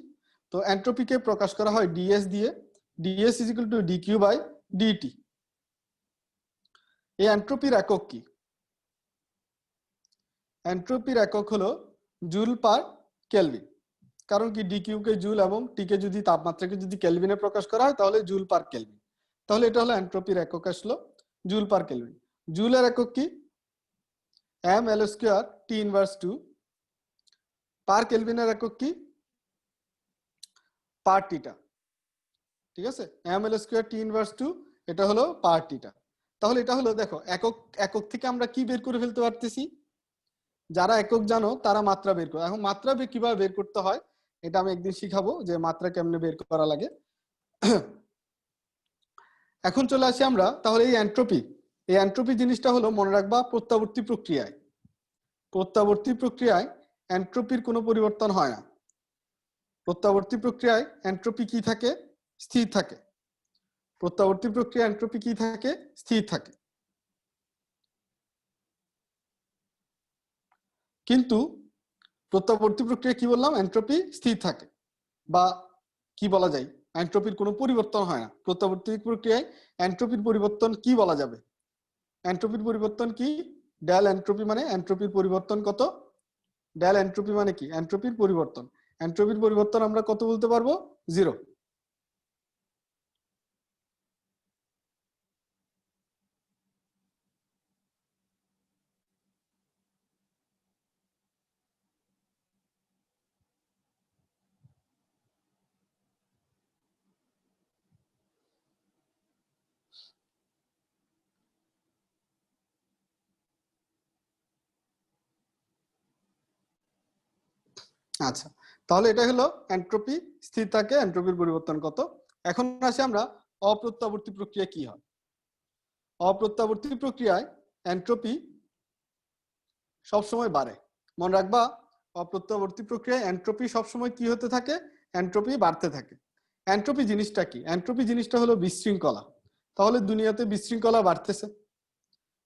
[SPEAKER 1] তো এন্ট্রপিকে প্রকাশ করা হয় ডিএস দিয়ে, DS is equal to DQ by DT. এই এন্ট্রপির একক কি? এন্ট্রপির একক হলো জুল পার কেলভিন। কারণ কি ডিকিউ কে জুল এবং টি কে যদি তাপমাত্রাকে যদি কেলভিনে প্রকাশ করা হয় তাহলে জুল পার কেলভিন। তাহলে এটা হলো এন্ট্রপির একক আসলো জুল পার কেলভিন। জুলের একক কি? M L square T inverse 2। Per কেলভিনের একক কি? Per theta. ঠিক আছে, M L square T inverse 2, এটা হলো পার টিটা। তাহলে এটা হলো দেখো একক, একক থেকে আমরা কি বের করে ফেলতে পারতেছি? যারা একক জানো তারা মাত্রা বের করো। এখন মাত্রা কিভাবে বের করতে হয় এটা আমি একদিন শিখাবো, যে মাত্রা কেমনে বের করা লাগে। এখন চলে আসি আমরা তাহলে এই এন্ট্রপি। এই এন্ট্রপি জিনিসটা হলো মনে রাখবা প্রত্যাবর্তী প্রক্রিয়ায়। প্রত্যাবর্তী প্রক্রিয়ায় এন্ট্রপির কোনো পরিবর্তন হয় না। প্রত্যাবর্তী প্রক্রিয়ায় এন্ট্রপি কি থাকে? স্থির থাকে। প্রত্যাবর্তী প্রক্রিয়া এন্ট্রপি কি থাকে? স্থির থাকে। কিন্তু প্রত্যাবর্তী প্রক্রিয়া কি বললাম? এন্ট্রপি স্থির থাকে, বা কি বলা যায় এন্ট্রপির কোনো পরিবর্তন হয় না। প্রত্যাবর্তী প্রক্রিয়ায় এন্ট্রপির পরিবর্তন কি বলা যাবে? এন্ট্রপির পরিবর্তন কি? ডেল এন্ট্রপি মানে এন্ট্রপির পরিবর্তন কত? ডেল এন্ট্রপি মানে কি? এন্ট্রপির পরিবর্তন। এন্ট্রপির পরিবর্তন আমরা কত বলতে পারবো? 0। আচ্ছা, তাহলে এটা হলো এন্ট্রপি স্থির থাকে, এন্ট্রপির পরিবর্তন কত। এখন আসি আমরা অপ্রত্যাবর্তী প্রক্রিয়া কি হয়। অপ্রত্যাবর্তী প্রক্রিয়ায় এন্ট্রপি সবসময় বাড়ে। মনে রাখবা অপ্রত্যাবর্তী প্রক্রিয়ায় এন্ট্রপি সবসময় কি হতে থাকে? এন্ট্রপি বাড়তে থাকে। এন্ট্রপি জিনিসটা কি? এন্ট্রপি জিনিসটা হলো বিশৃঙ্খলা। তাহলে দুনিয়াতে বিশৃঙ্খলা বাড়তেছে,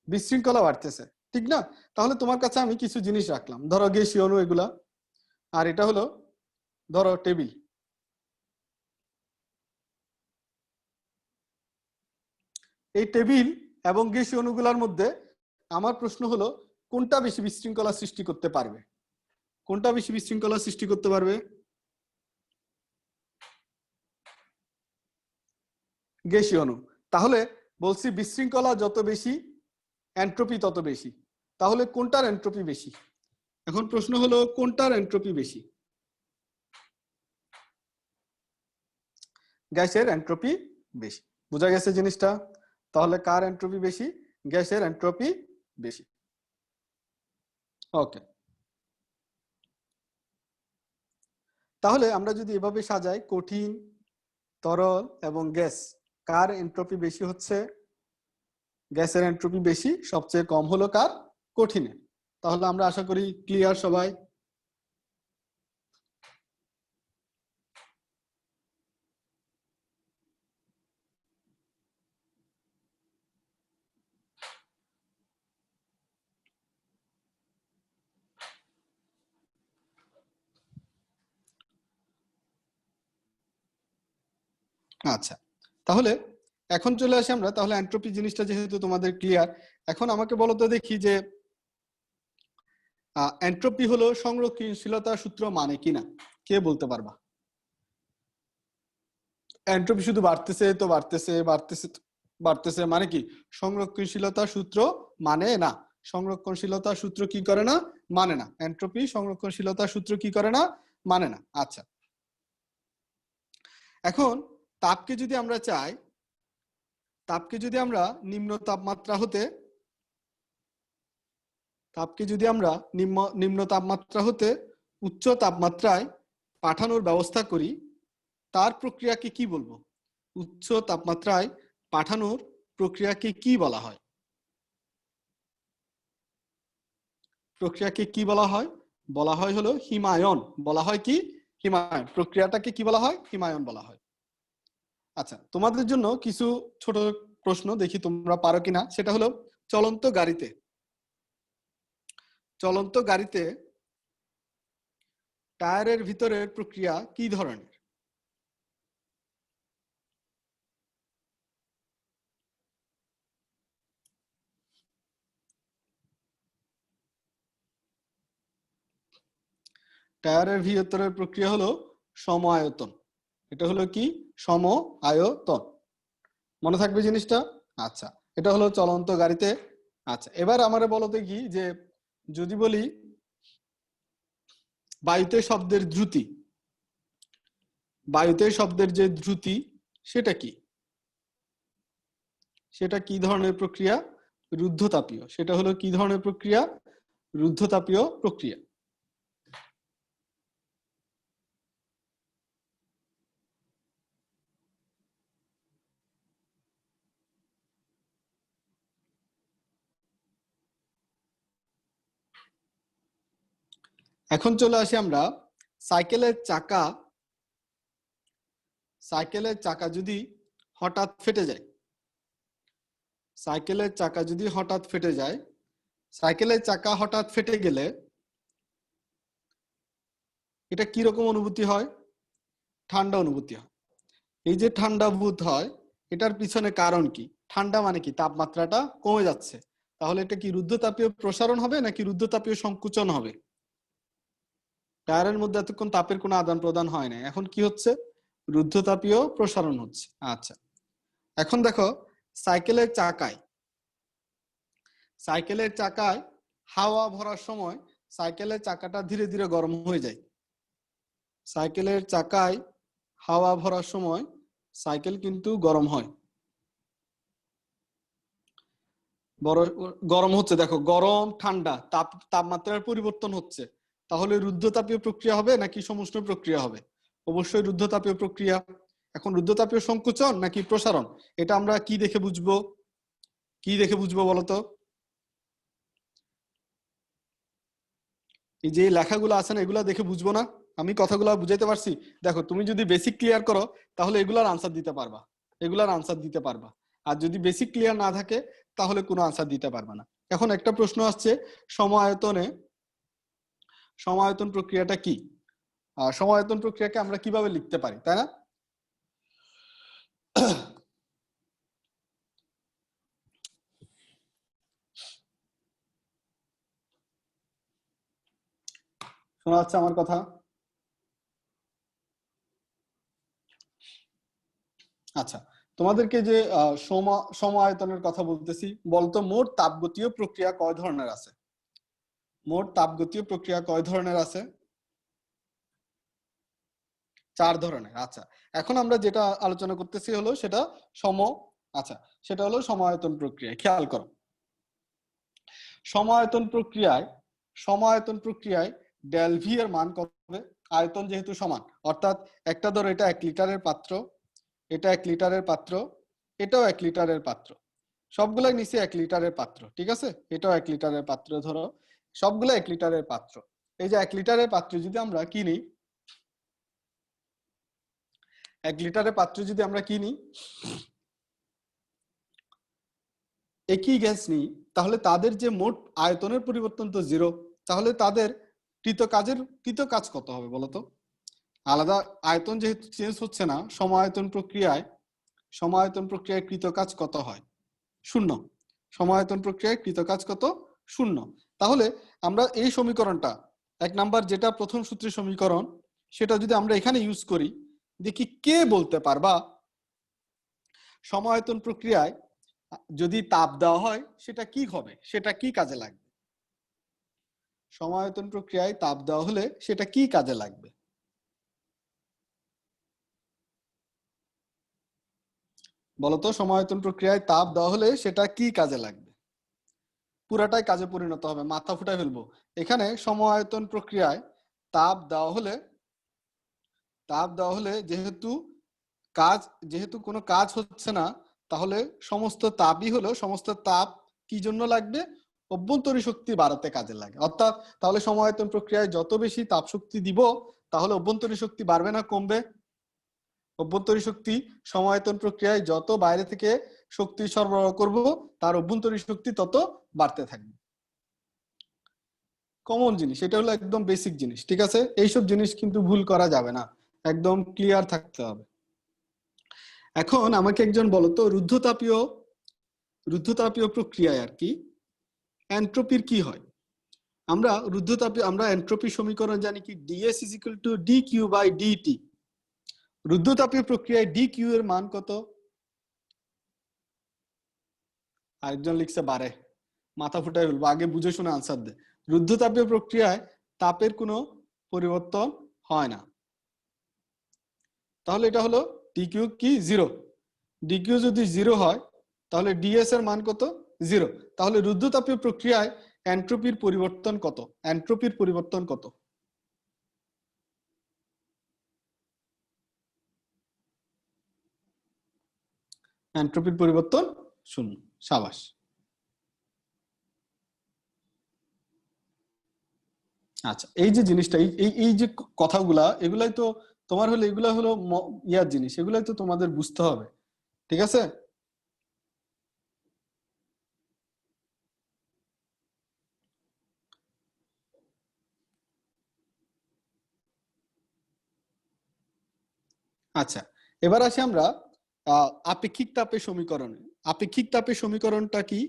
[SPEAKER 1] বিশৃঙ্খলা বাড়তেছে, ঠিক না? তাহলে তোমার কাছে আমি কিছু জিনিস রাখলাম, ধরো গ্যাসীয় অণু এগুলা, আর এটা হলো ধরো টেবিল। এই টেবিল এবং গ্যাসীয় অণুগুলোর মধ্যে আমার প্রশ্ন হলো কোনটা বেশি বিশৃঙ্খলা সৃষ্টি করতে পারবে? কোনটা বেশি বিশৃঙ্খলা সৃষ্টি করতে পারবে? গ্যাসীয় অণু। তাহলে বলছি বিশৃঙ্খলা যত বেশি এন্ট্রপি তত বেশি। তাহলে কোনটার এন্ট্রপি বেশি? এখন প্রশ্ন হলো কোনটার এন্ট্রপি বেশি? গ্যাসের এন্ট্রপি বেশি। বোঝা গেছে জিনিসটা? তাহলে কার এন্ট্রপি বেশি? গ্যাসের এন্ট্রপি বেশি। ওকে, তাহলে আমরা যদি এভাবে সাজাই কঠিন, তরল এবং গ্যাস, কার এন্ট্রপি বেশি হচ্ছে? গ্যাসের এন্ট্রপি বেশি, সবচেয়ে কম হলো কার? কঠিনের। তাহলে আমরা আশা করি ক্লিয়ার সবাই। আচ্ছা, তাহলে এখন চলে আসি আমরা তাহলে এন্ট্রপি জিনিসটা যেহেতু তোমাদের ক্লিয়ার, এখন আমাকে বলো তো দেখি যে এন্ট্রপি হলো সংরক্ষণশীলতা সূত্র মানে কিনা, কে বলতে পারবা? এন্ট্রপি শুধু বাড়তেছে তো বাড়তেছে, বাড়তেছে বাড়তেছে মানে কি? সংরক্ষণশীলতা সূত্র মানে না। সংরক্ষণশীলতা সূত্র কি করে না? মানে না। এন্ট্রপি সংরক্ষণশীলতা সূত্র কি করে না? মানে না। আচ্ছা, এখন তাপকে যদি আমরা চাই, তাপকে যদি আমরা নিম্ন তাপমাত্রা হতে, তাপকে যদি আমরা নিম্ন তাপমাত্রা হতে উচ্চ তাপমাত্রায় পাঠানোর ব্যবস্থা করি, তার প্রক্রিয়াকে কি বলবো? উচ্চ তাপমাত্রায় পাঠানোর প্রক্রিয়াকে কি বলা হয়? প্রক্রিয়াকে কি বলা হয়? বলা হয় হলো হিমায়ন। বলা হয় কি? হিমায়ন। প্রক্রিয়াটাকে কি বলা হয়? হিমায়ন বলা হয়। আচ্ছা, তোমাদের জন্য কিছু ছোট প্রশ্ন, দেখি তোমরা পারো কিনা। সেটা হলো চলন্ত গাড়িতে টায়ারের ভিতরের প্রক্রিয়া কি ধরনের? টায়ারের ভিতরের প্রক্রিয়া হলো সম-আয়তন। এটা হলো কি? সম-আয়তন। মনে থাকবে জিনিসটা? আচ্ছা, এটা হলো চলন্ত গাড়িতে। আচ্ছা, এবার আমারে বলো তো কি, যে যদি বলি বায়ুতে শব্দের দ্রুতি, বায়ুতে শব্দের যে দ্রুতি সেটা কি? সেটা কি ধরনের প্রক্রিয়া? রুদ্ধতাপীয়। সেটা হলো কি ধরনের প্রক্রিয়া? রুদ্ধতাপীয় প্রক্রিয়া। এখন চলে আসি আমরা সাইকেলের চাকা। সাইকেলের চাকা যদি হঠাৎ ফেটে যায়, সাইকেলের চাকা যদি হঠাৎ ফেটে যায়, সাইকেলের চাকা হঠাৎ ফেটে গেলে এটা কি রকম অনুভূতি হয়? ঠান্ডা অনুভূতি হয়। এই যে ঠান্ডা বোধ হয়, এটার পিছনে কারণ কি? ঠান্ডা মানে কি? তাপমাত্রাটা কমে যাচ্ছে। তাহলে এটা কি রুদ্ধতাপীয় প্রসারণ হবে নাকি রুদ্ধতাপীয় সংকুচন হবে? টায়ারের মধ্যে এতক্ষণ তাপের কোনো আদান প্রদান হয় না, এখন কি হচ্ছে? রুদ্ধতাপীয় প্রসারণ হচ্ছে। আচ্ছা, এখন দেখো সাইকেলের চাকায়, সাইকেলের চাকায় হাওয়া ভরার সময় সাইকেলের চাকাটা ধীরে ধীরে গরম হয়ে যায়। সাইকেলের চাকায় হাওয়া ভরার সময় সাইকেল কিন্তু গরম হয়, বড় গরম হচ্ছে। দেখো, গরম ঠান্ডা তাপমাত্রার পরিবর্তন হচ্ছে। তাহলে রুদ্ধতাপীয় প্রক্রিয়া হবে নাকি সমুষ্ণ প্রক্রিয়া হবে? অবশ্যই রুদ্ধতাপীয় প্রক্রিয়া। এখন রুদ্ধতাপীয় সংকোচন নাকি প্রসারণ, এটা আমরা কি দেখে বুঝবো? কি দেখে বুঝবো বলতো? এই যে লেখাগুলো আছে না, এগুলা দেখে বুঝবো না? আমি কথাগুলো বুঝাইতে পারছি? দেখো, তুমি যদি বেসিক ক্লিয়ার করো তাহলে এগুলার আনসার দিতে পারবা, এগুলার আনসার দিতে পারবা। আর যদি বেসিক ক্লিয়ার না থাকে তাহলে কোনো আনসার দিতে পারবা না। এখন একটা প্রশ্ন আসছে, সম-আয়তনে, সম-আয়তন প্রক্রিয়াটা কি? সম-আয়তন প্রক্রিয়াকে আমরা কিভাবে লিখতে পারি, তাই না? শোনা যাচ্ছে আমার কথা? আচ্ছা, তোমাদেরকে যে সম-আয়তনের কথা বলতেছি, বলতো মোট তাপগতীয় প্রক্রিয়া কয় ধরনের আছে? মোট তাপগতীয় প্রক্রিয়া কয় ধরনের আছে? 4 ধরনের। আচ্ছা, এখন আমরা যেটা আলোচনা করতেছি হলো সেটা সম, আচ্ছা, সেটা হলো সম-আয়তন প্রক্রিয়া। খেয়াল করো, সম-আয়তন প্রক্রিয়ায়, সম-আয়তন প্রক্রিয়ায় ডেল ভি এর মান কত হবে? আয়তন যেহেতু সমান, অর্থাৎ একটা ধরো এটা 1 লিটারের পাত্র, এটা 1 লিটারের পাত্র, এটাও 1 লিটারের পাত্র, সবগুলাই নিচে 1 লিটারের পাত্র, ঠিক আছে? এটাও 1 লিটারের পাত্র, ধরো সবগুলো 1 লিটারের পাত্র। এই যে 1 লিটারের পাত্র যদি আমরা কিনি, 1 লিটারের পাত্র যদি আমরা কিনি, একই গ্যাস নিই, তাহলে তাদের যে মোট আয়তনের পরিবর্তন তো 0। তাহলে তাদের কৃত কাজ কত হবে বলতো? আলাদা আয়তন যেহেতু চেঞ্জ হচ্ছে না, সম-আয়তন প্রক্রিয়ায়, সম-আয়তন প্রক্রিয়ায় কৃত কাজ কত হয়? 0। সম-আয়তন প্রক্রিয়ায় কৃত কাজ কত? 0। তাহলে আমরা এই সমীকরণটা, 1 নাম্বার যেটা প্রথম সূত্রের সমীকরণ, সেটা যদি আমরা এখানে ইউজ করি, দেখি কে বলতে পারবা সম-আয়তন প্রক্রিয়ায় যদি তাপ দেওয়া হয় সেটা কি হবে, সেটা কি কাজে লাগবে? সম-আয়তন প্রক্রিয়ায় তাপ দেওয়া হলে সেটা কি কাজে লাগবে? বলতো, সম-আয়তন প্রক্রিয়ায় তাপ দেওয়া হলে সেটা কি কাজে লাগবে? পুরাটাই কাজে পরিণত হবে, মাথা ফুটাই ফেলবো। এখানে সম-আয়তন প্রক্রিয়ায় তাপ দেওয়া হলে, তাপ দেওয়া হলে যেহেতু কাজ, যেহেতু কোনো কাজ হচ্ছে না, তাহলে সমস্ত তাপই হলো, সমস্ত তাপ কি জন্য লাগবে? অভ্যন্তরীণ শক্তি বাড়াতে কাজে লাগে। অর্থাৎ তাহলে সমায়তন প্রক্রিয়ায় যত বেশি তাপ শক্তি দিব তাহলে অভ্যন্তরীণ শক্তি বাড়বে না কমবে? অভ্যন্তরীণ শক্তি সমায়তন প্রক্রিয়ায় যত বাইরে থেকে শক্তি সরবরাহ করব তার অভ্যন্তরীণ শক্তি তত বাড়তে থাকবে। কমন জিনিস, এটা হলো একদম বেসিক জিনিস, ঠিক আছে? এইসব জিনিস কিন্তু ভুল করা যাবে না, একদম ক্লিয়ার থাকতে হবে। এখন আমাকে একজন বলো তো, রুদ্ধতাপীয় প্রক্রিয়ায় আর কি এন্ট্রপির কি হয়? আমরা এন্ট্রপি সমীকরণ জানি কি, dS = dQ/dt। রুদ্ধতাপীয় প্রক্রিয়ায় dQ এর মান কত? আরেকজন লিখছে বারে, মাথা ফুটাই বলবো, আগে বুঝে শুনে আনসার দে। রুদ্ধতাপীয় প্রক্রিয়ায় তাপের কোনো পরিবর্তন হয় না, তাহলে এটা হলো dQ কি 0। dQ যদি 0 হয় তাহলে dS এর মান কত? 0। তাহলে রুদ্ধতাপীয় প্রক্রিয়ায় এন্ট্রপির পরিবর্তন কত? এন্ট্রপির পরিবর্তন কত? এন্ট্রপির পরিবর্তন 0। সাবাস। আচ্ছা, এই যে জিনিসটা, এই যে কথাগুলা, এগুলাই তো তোমার হলো, এগুলা হলো ইয়ার জিনিস, এগুলাই তো তোমাদের বুঝতে হবে, ঠিক আছে? আচ্ছা, এবার আসি আমরা আপেক্ষিক তাপের সমীকরণে। আপেক্ষিক তাপের সমীকরণটা কি?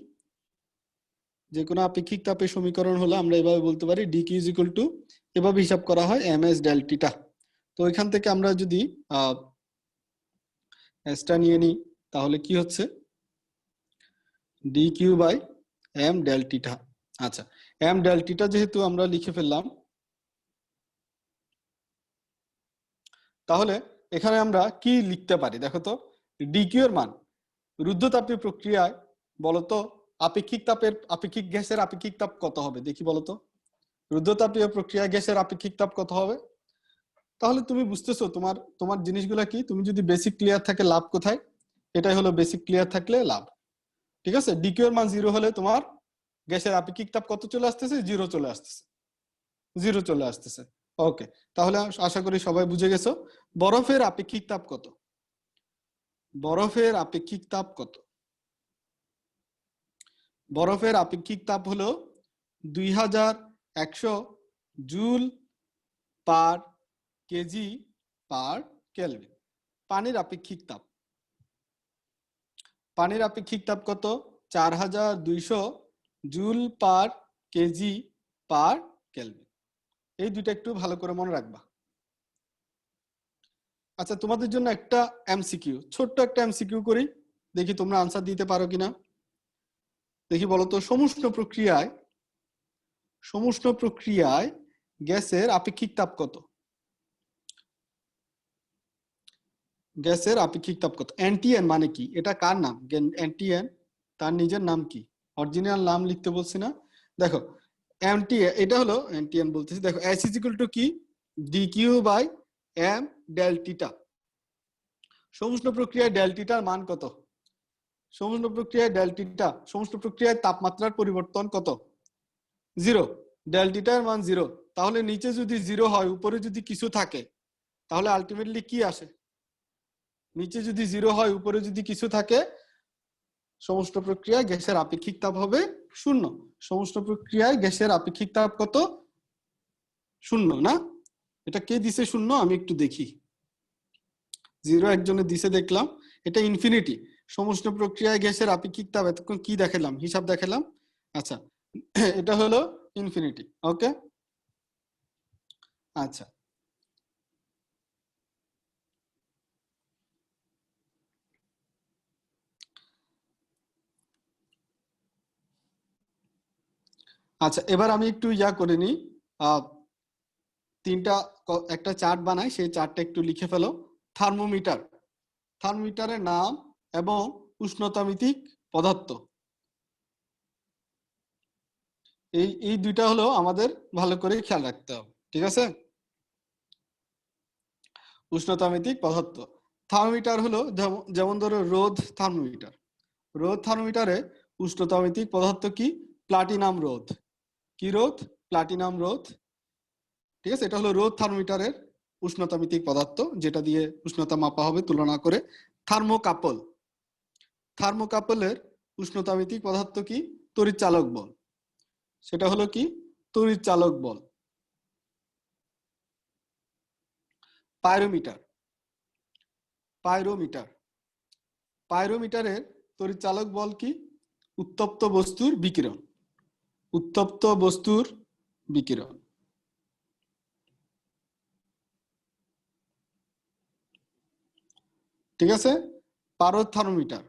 [SPEAKER 1] যে কোনো আপেক্ষিক তাপের সমীকরণ হলো আমরা এভাবে বলতে পারি, dQ = এভাবে হিসাব করা হয় ms del θ। তো এখান থেকে আমরা যদি এসটা নিয়ে নিই তাহলে কি হচ্ছে, dQ/m del θ। আচ্ছা, m del θ যেহেতু আমরা লিখে ফেললাম, তাহলে এখানে আমরা কি লিখতে পারি দেখো তো। dQ এর মান রুদ্ধতাপীয় প্রক্রিয়ায় বলতো আপেক্ষিক গ্যাসের আপেক্ষিক তাপ কত হবে দেখি বলতো। রুদ্ধতাপীয় প্রক্রিয়ায় গ্যাসের আপেক্ষিক তাপ কত হবে? তাহলে তুমি বুঝতেছো তোমার জিনিসগুলা কি, তুমি যদি বেসিক ক্লিয়ার থাকে লাভ কোথায়? এটাই হলো বেসিক ক্লিয়ার থাকলে লাভ, ঠিক আছে? dQ এর মান 0 হলে তোমার গ্যাসের আপেক্ষিক তাপ কত চলে আসতেছে? 0 চলে আসতেছে, 0 চলে আসতেছে। ওকে, তাহলে আশা করি সবাই বুঝে গেছো। বরফের আপেক্ষিক তাপ কত? বরফের আপেক্ষিক তাপ কত? বরফের আপেক্ষিক তাপ হলো 2100 joule per KG per kelvin. পানির আপেক্ষিক তাপ কত? 4200 joule per KG per kelvin. এই দুইটা একটু ভালো করে মনে রাখবা। আচ্ছা, তোমাদের জন্য একটা এমসিকিউ, ছোট্ট একটা এমসিকিউ করি, দেখি তোমরা আনসার দিতে পারো কিনা। দেখি বলো তো, সমুষ্ণ প্রক্রিয়ায় গ্যাসের আপেক্ষিক তাপ কত? গ্যাসের আপেক্ষিক তাপ কত? অ্যান্টিএন মানে কি? এটা কার নাম? অ্যান্টিএন তার নিজের নাম কি? অরিজিনাল নাম লিখতে বলছি না। দেখো অ্যান্টিএন, এটা হলো অ্যান্টিএন বলতেছি। দেখো S = কি, dQ/m del θ। সমুষ্ণ প্রক্রিয়ায় ডেল θ মান কত? সমুষ্ণ প্রক্রিয়ায় ডেল θ, সমুষ্ণ প্রক্রিয়ায় তাপমাত্রার পরিবর্তন কত? 0। ডেল θ এর মান 0। তাহলে নিচে যদি 0 হয়, উপরে যদি কিছু থাকে, তাহলে আলটিমেটলি কি আসে? নিচে যদি 0 হয়, উপরে যদি কিছু থাকে, সমুষ্ণ প্রক্রিয়ায় গ্যাসের আপেক্ষিক তাপ হবে 0। সমুষ্ণ প্রক্রিয়ায় গ্যাসের আপেক্ষিক তাপ কত? 0 না? এটা কে দিছে 0? আমি একটু দেখি। 0 একজনে দিছে দেখলাম, এটা ইনফিনিটি। সমুষ্ণ প্রক্রিয়ায় গ্যাসের আপেক্ষিক তাপ এতক্ষণ কি দেখালাম? হিসাব দেখালাম। আচ্ছা, এটা হলো ইনফিনিটি। ওকে, আচ্ছা আচ্ছা, এবার আমি একটু করে নিই, একটা চার্ট বানাই, সেই চার্টটা একটু লিখে ফেলো। থার্মোমিটারের নাম এবং উষ্ণতামিতিক পদার্থ, এই দুইটা হলো আমাদের ভালো করে খেয়াল রাখতে হবে, ঠিক আছে? উষ্ণতামিতিক পদার্থ। থার্মোমিটার হলো যেমন ধরো রোদ থার্মোমিটারে উষ্ণতামিতিক পদার্থ কি? প্লাটিনাম রোধ। কি রোধ? প্লাটিনাম রোধ। ঠিক আছে, এটা হলো রোধ থার্মোমিটারের উষ্ণতামিতিক পদার্থ, যেটা দিয়ে উষ্ণতা মাপা হবে তুলনা করে। থার্মোকাপল, থার্মোকাপলের উষ্ণতামিতিক পদার্থ কি? তড়িৎ চালক বল। সেটা হলো কি? তড়িৎ চালক বল। পাইরোমিটার, পাইরোমিটার, পাইরোমিটারের তড়িৎ চালক বল কি? উত্তপ্ত বস্তুর বিকিরণ, উত্তপ্ত বস্তুর বিকিরণ। ঠিক আছে। পারদ থার্মোমিটার,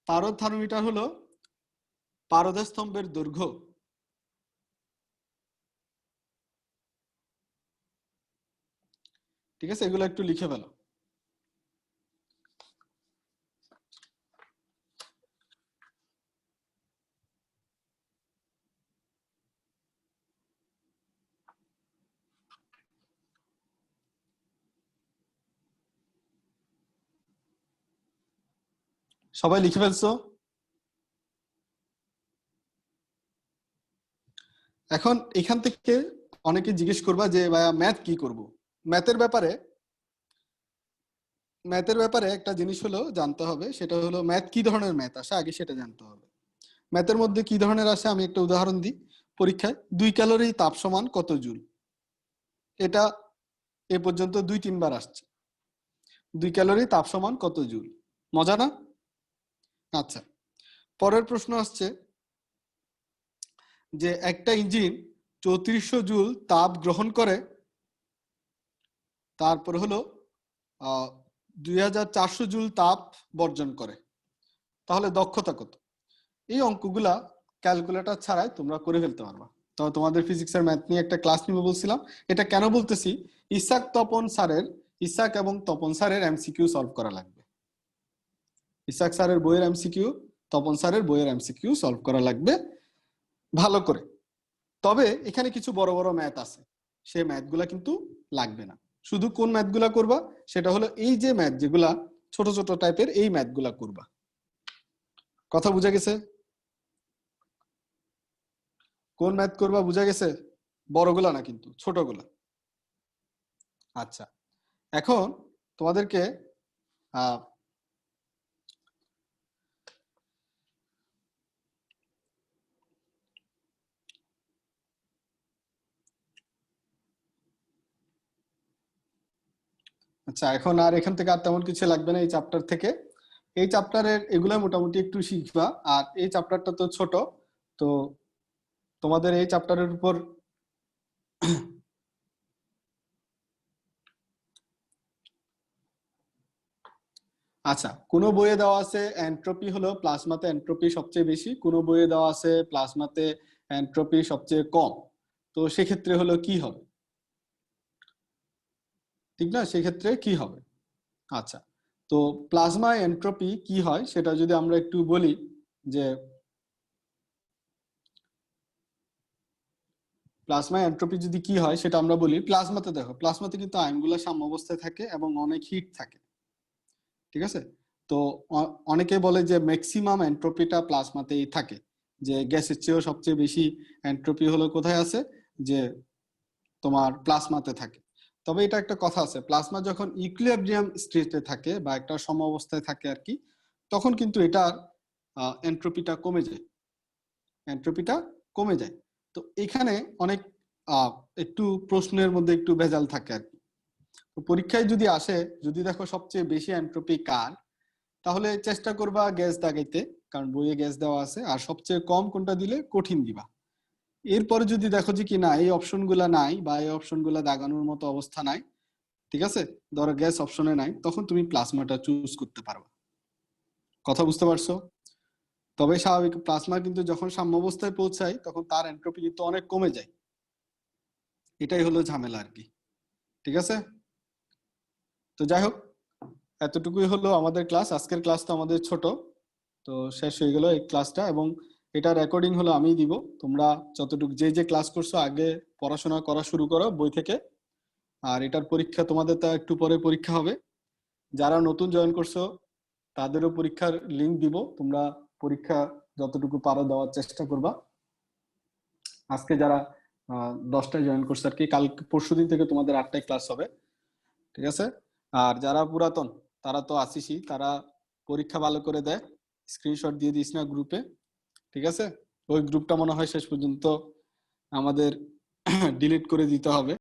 [SPEAKER 1] পারদ থার্মোমিটার হলো পারদস্তম্ভের দৈর্ঘ্য। ঠিক আছে, এগুলো একটু লিখে ফেলো। সবাই লিখে ফেলছো? এখন এখান থেকে অনেকে জিজ্ঞেস করবা যে ভাইয়া ম্যাথ কি করব। ম্যাথের ব্যাপারে, ম্যাথের ব্যাপারে একটা জিনিস হলো জানতে হবে, সেটা হলো ম্যাথ কি ধরনের ম্যাথ আসে আগে সেটা জানতে হবে। ম্যাথের মধ্যে কি ধরনের আসে আমি একটা উদাহরণ দিই। পরীক্ষায় 2 ক্যালোরি তাপ সমান কত জুল, এটা এ পর্যন্ত 2-3 বার আসছে। 2 ক্যালোরি তাপ সমান কত জুল, মজা না? আচ্ছা, পরের প্রশ্ন আসছে যে একটা ইঞ্জিন 3400 জুল তাপ গ্রহণ করে, তারপর হলো 2400 জুল তাপ বর্জন করে, তাহলে দক্ষতা কত? এই অঙ্কগুলা ক্যালকুলেটর ছাড়াই তোমরা করে ফেলতে পারবা। তো তোমাদের ফিজিক্সের ম্যাথ নিয়ে একটা ক্লাস নিব বলছিলাম, এটা কেন বলতেছি, ইসাক এবং তপন স্যারের এমসিকিউ সলভ করা লাগবে। ইসাক স্যারের বইয়ের এমসিকিউ, তপন স্যারের বইয়ের এমসিকিউ সলভ করা লাগবে ভালো করে। তবে এখানে কিছু বড় বড় ম্যাথ আছে, সেই ম্যাথগুলা কিন্তু লাগবে না। শুধু কোন ম্যাথগুলা করবা, সেটা হলো এই যে ম্যাথ যেগুলা ছোট ছোট টাইপের, এই ম্যাথগুলা করবা। কথা বুঝা গেছে? কোন ম্যাথ করবা বুঝা গেছে? বড়গুলা না কিন্তু, ছোটগুলা। আচ্ছা, এখন তোমাদেরকে আচ্ছা, এখন আর এখান থেকে আর তেমন কিছু লাগবে না এই চ্যাপ্টার থেকে। এই চ্যাপ্টারের এগুলা মোটামুটি একটু শিখবা, আর এই চ্যাপ্টারটা তো ছোট, তো তোমাদের এই চ্যাপ্টারের উপর আচ্ছা, কোন বইয়ে দেওয়া আছে এন্ট্রপি হলো প্লাজমাতে এন্ট্রপি সবচেয়ে বেশি, কোন বইয়ে দেওয়া আছে প্লাজমাতে এন্ট্রপি সবচেয়ে কম, তো সেক্ষেত্রে হলো কি হবে? ঠিক না? সেক্ষেত্রে কি হবে? আচ্ছা, তো প্লাজমা এন্ট্রপি কি হয় সেটা যদি আমরা একটু বলি, যে প্লাজমা এন্ট্রপি যদি কি হয় সেটা আমরা বলি। প্লাজমাতে দেখো, প্লাজমাতে কিন্তু আয়নগুলো সাম্যাবস্থায় থাকে এবং অনেক হিট থাকে। ঠিক আছে, তো অনেকে বলে যে ম্যাক্সিমাম এন্ট্রপিটা প্লাজমাতেই থাকে, যে গ্যাসের চেয়েও সবচেয়ে বেশি এন্ট্রপি হলো কোথায় আছে, যে তোমার প্লাজমাতে থাকে। তবে এটা একটা কথা আছে, প্লাজমা যখন ইকুইলিব্রিয়াম স্টেটে থাকে বা একটা সমঅবস্থায় থাকে আর কি, তখন কিন্তু এটার এন্ট্রপিটা কমে যায়, এন্ট্রপিটা কমে যায়। তো এখানে অনেক একটু প্রশ্নের মধ্যে একটু ভেজাল থাকে আর কি। তো পরীক্ষায় যদি আসে, যদি দেখো সবচেয়ে বেশি এন্ট্রপি কার, তাহলে চেষ্টা করবা গ্যাস দাগাইতে, কারণ বইয়ে গ্যাস দেওয়া আছে। আর সবচেয়ে কম কোনটা দিলে কঠিন দিবা। এরপরে যদি দেখো যে কি না এই অপশনগুলা নাই বা এই অপশনগুলা দাগানোর মতো অবস্থা নাই, ঠিক আছে, ধরো গ্যাস অপশনে নাই, তখন তুমি প্লাজমাটা চুজ করতে পারবা। কথা বুঝতে পারছো? তবে স্বাভাবিক প্লাজমা কিন্তু যখন সাম্যাবস্থায় পৌঁছায় তখন তার এন্ট্রপি কিন্তু অনেক কমে যায়, এটাই হলো ঝামেলা আর কি। ঠিক আছে, তো যাই হোক, এতটুকুই হলো আমাদের ক্লাস। আজকের ক্লাস তো আমাদের ছোট, তো শেষ হয়ে গেল এই ক্লাসটা, এবং এটা রেকর্ডিং হলো আমি দিব। তোমরা যতটুকু যে যে ক্লাস করছো আগে পড়াশোনা করা শুরু করো বই থেকে। আর এটার পরীক্ষা তোমাদের তো একটু পরে পরীক্ষা হবে, যারা নতুন জয়েন করছো তাদেরও পরীক্ষার লিংক দিব, তোমরা পরীক্ষা যতটুকু পারো দেওয়ার চেষ্টা করবা। আজকে যারা 10টায় জয়েন করছে আর কি, কাল পরশুদিন থেকে তোমাদের 8টায় ক্লাস হবে, ঠিক আছে? আর যারা পুরাতন তারা তো আসিসই, তারা পরীক্ষা ভালো করে দেয়, স্ক্রিনশট দিয়ে দিস না গ্রুপে, ঠিক আছে? ওই গ্রুপটা মনে হয় শেষ পর্যন্ত আমাদের ডিলিট করে দিতে হবে।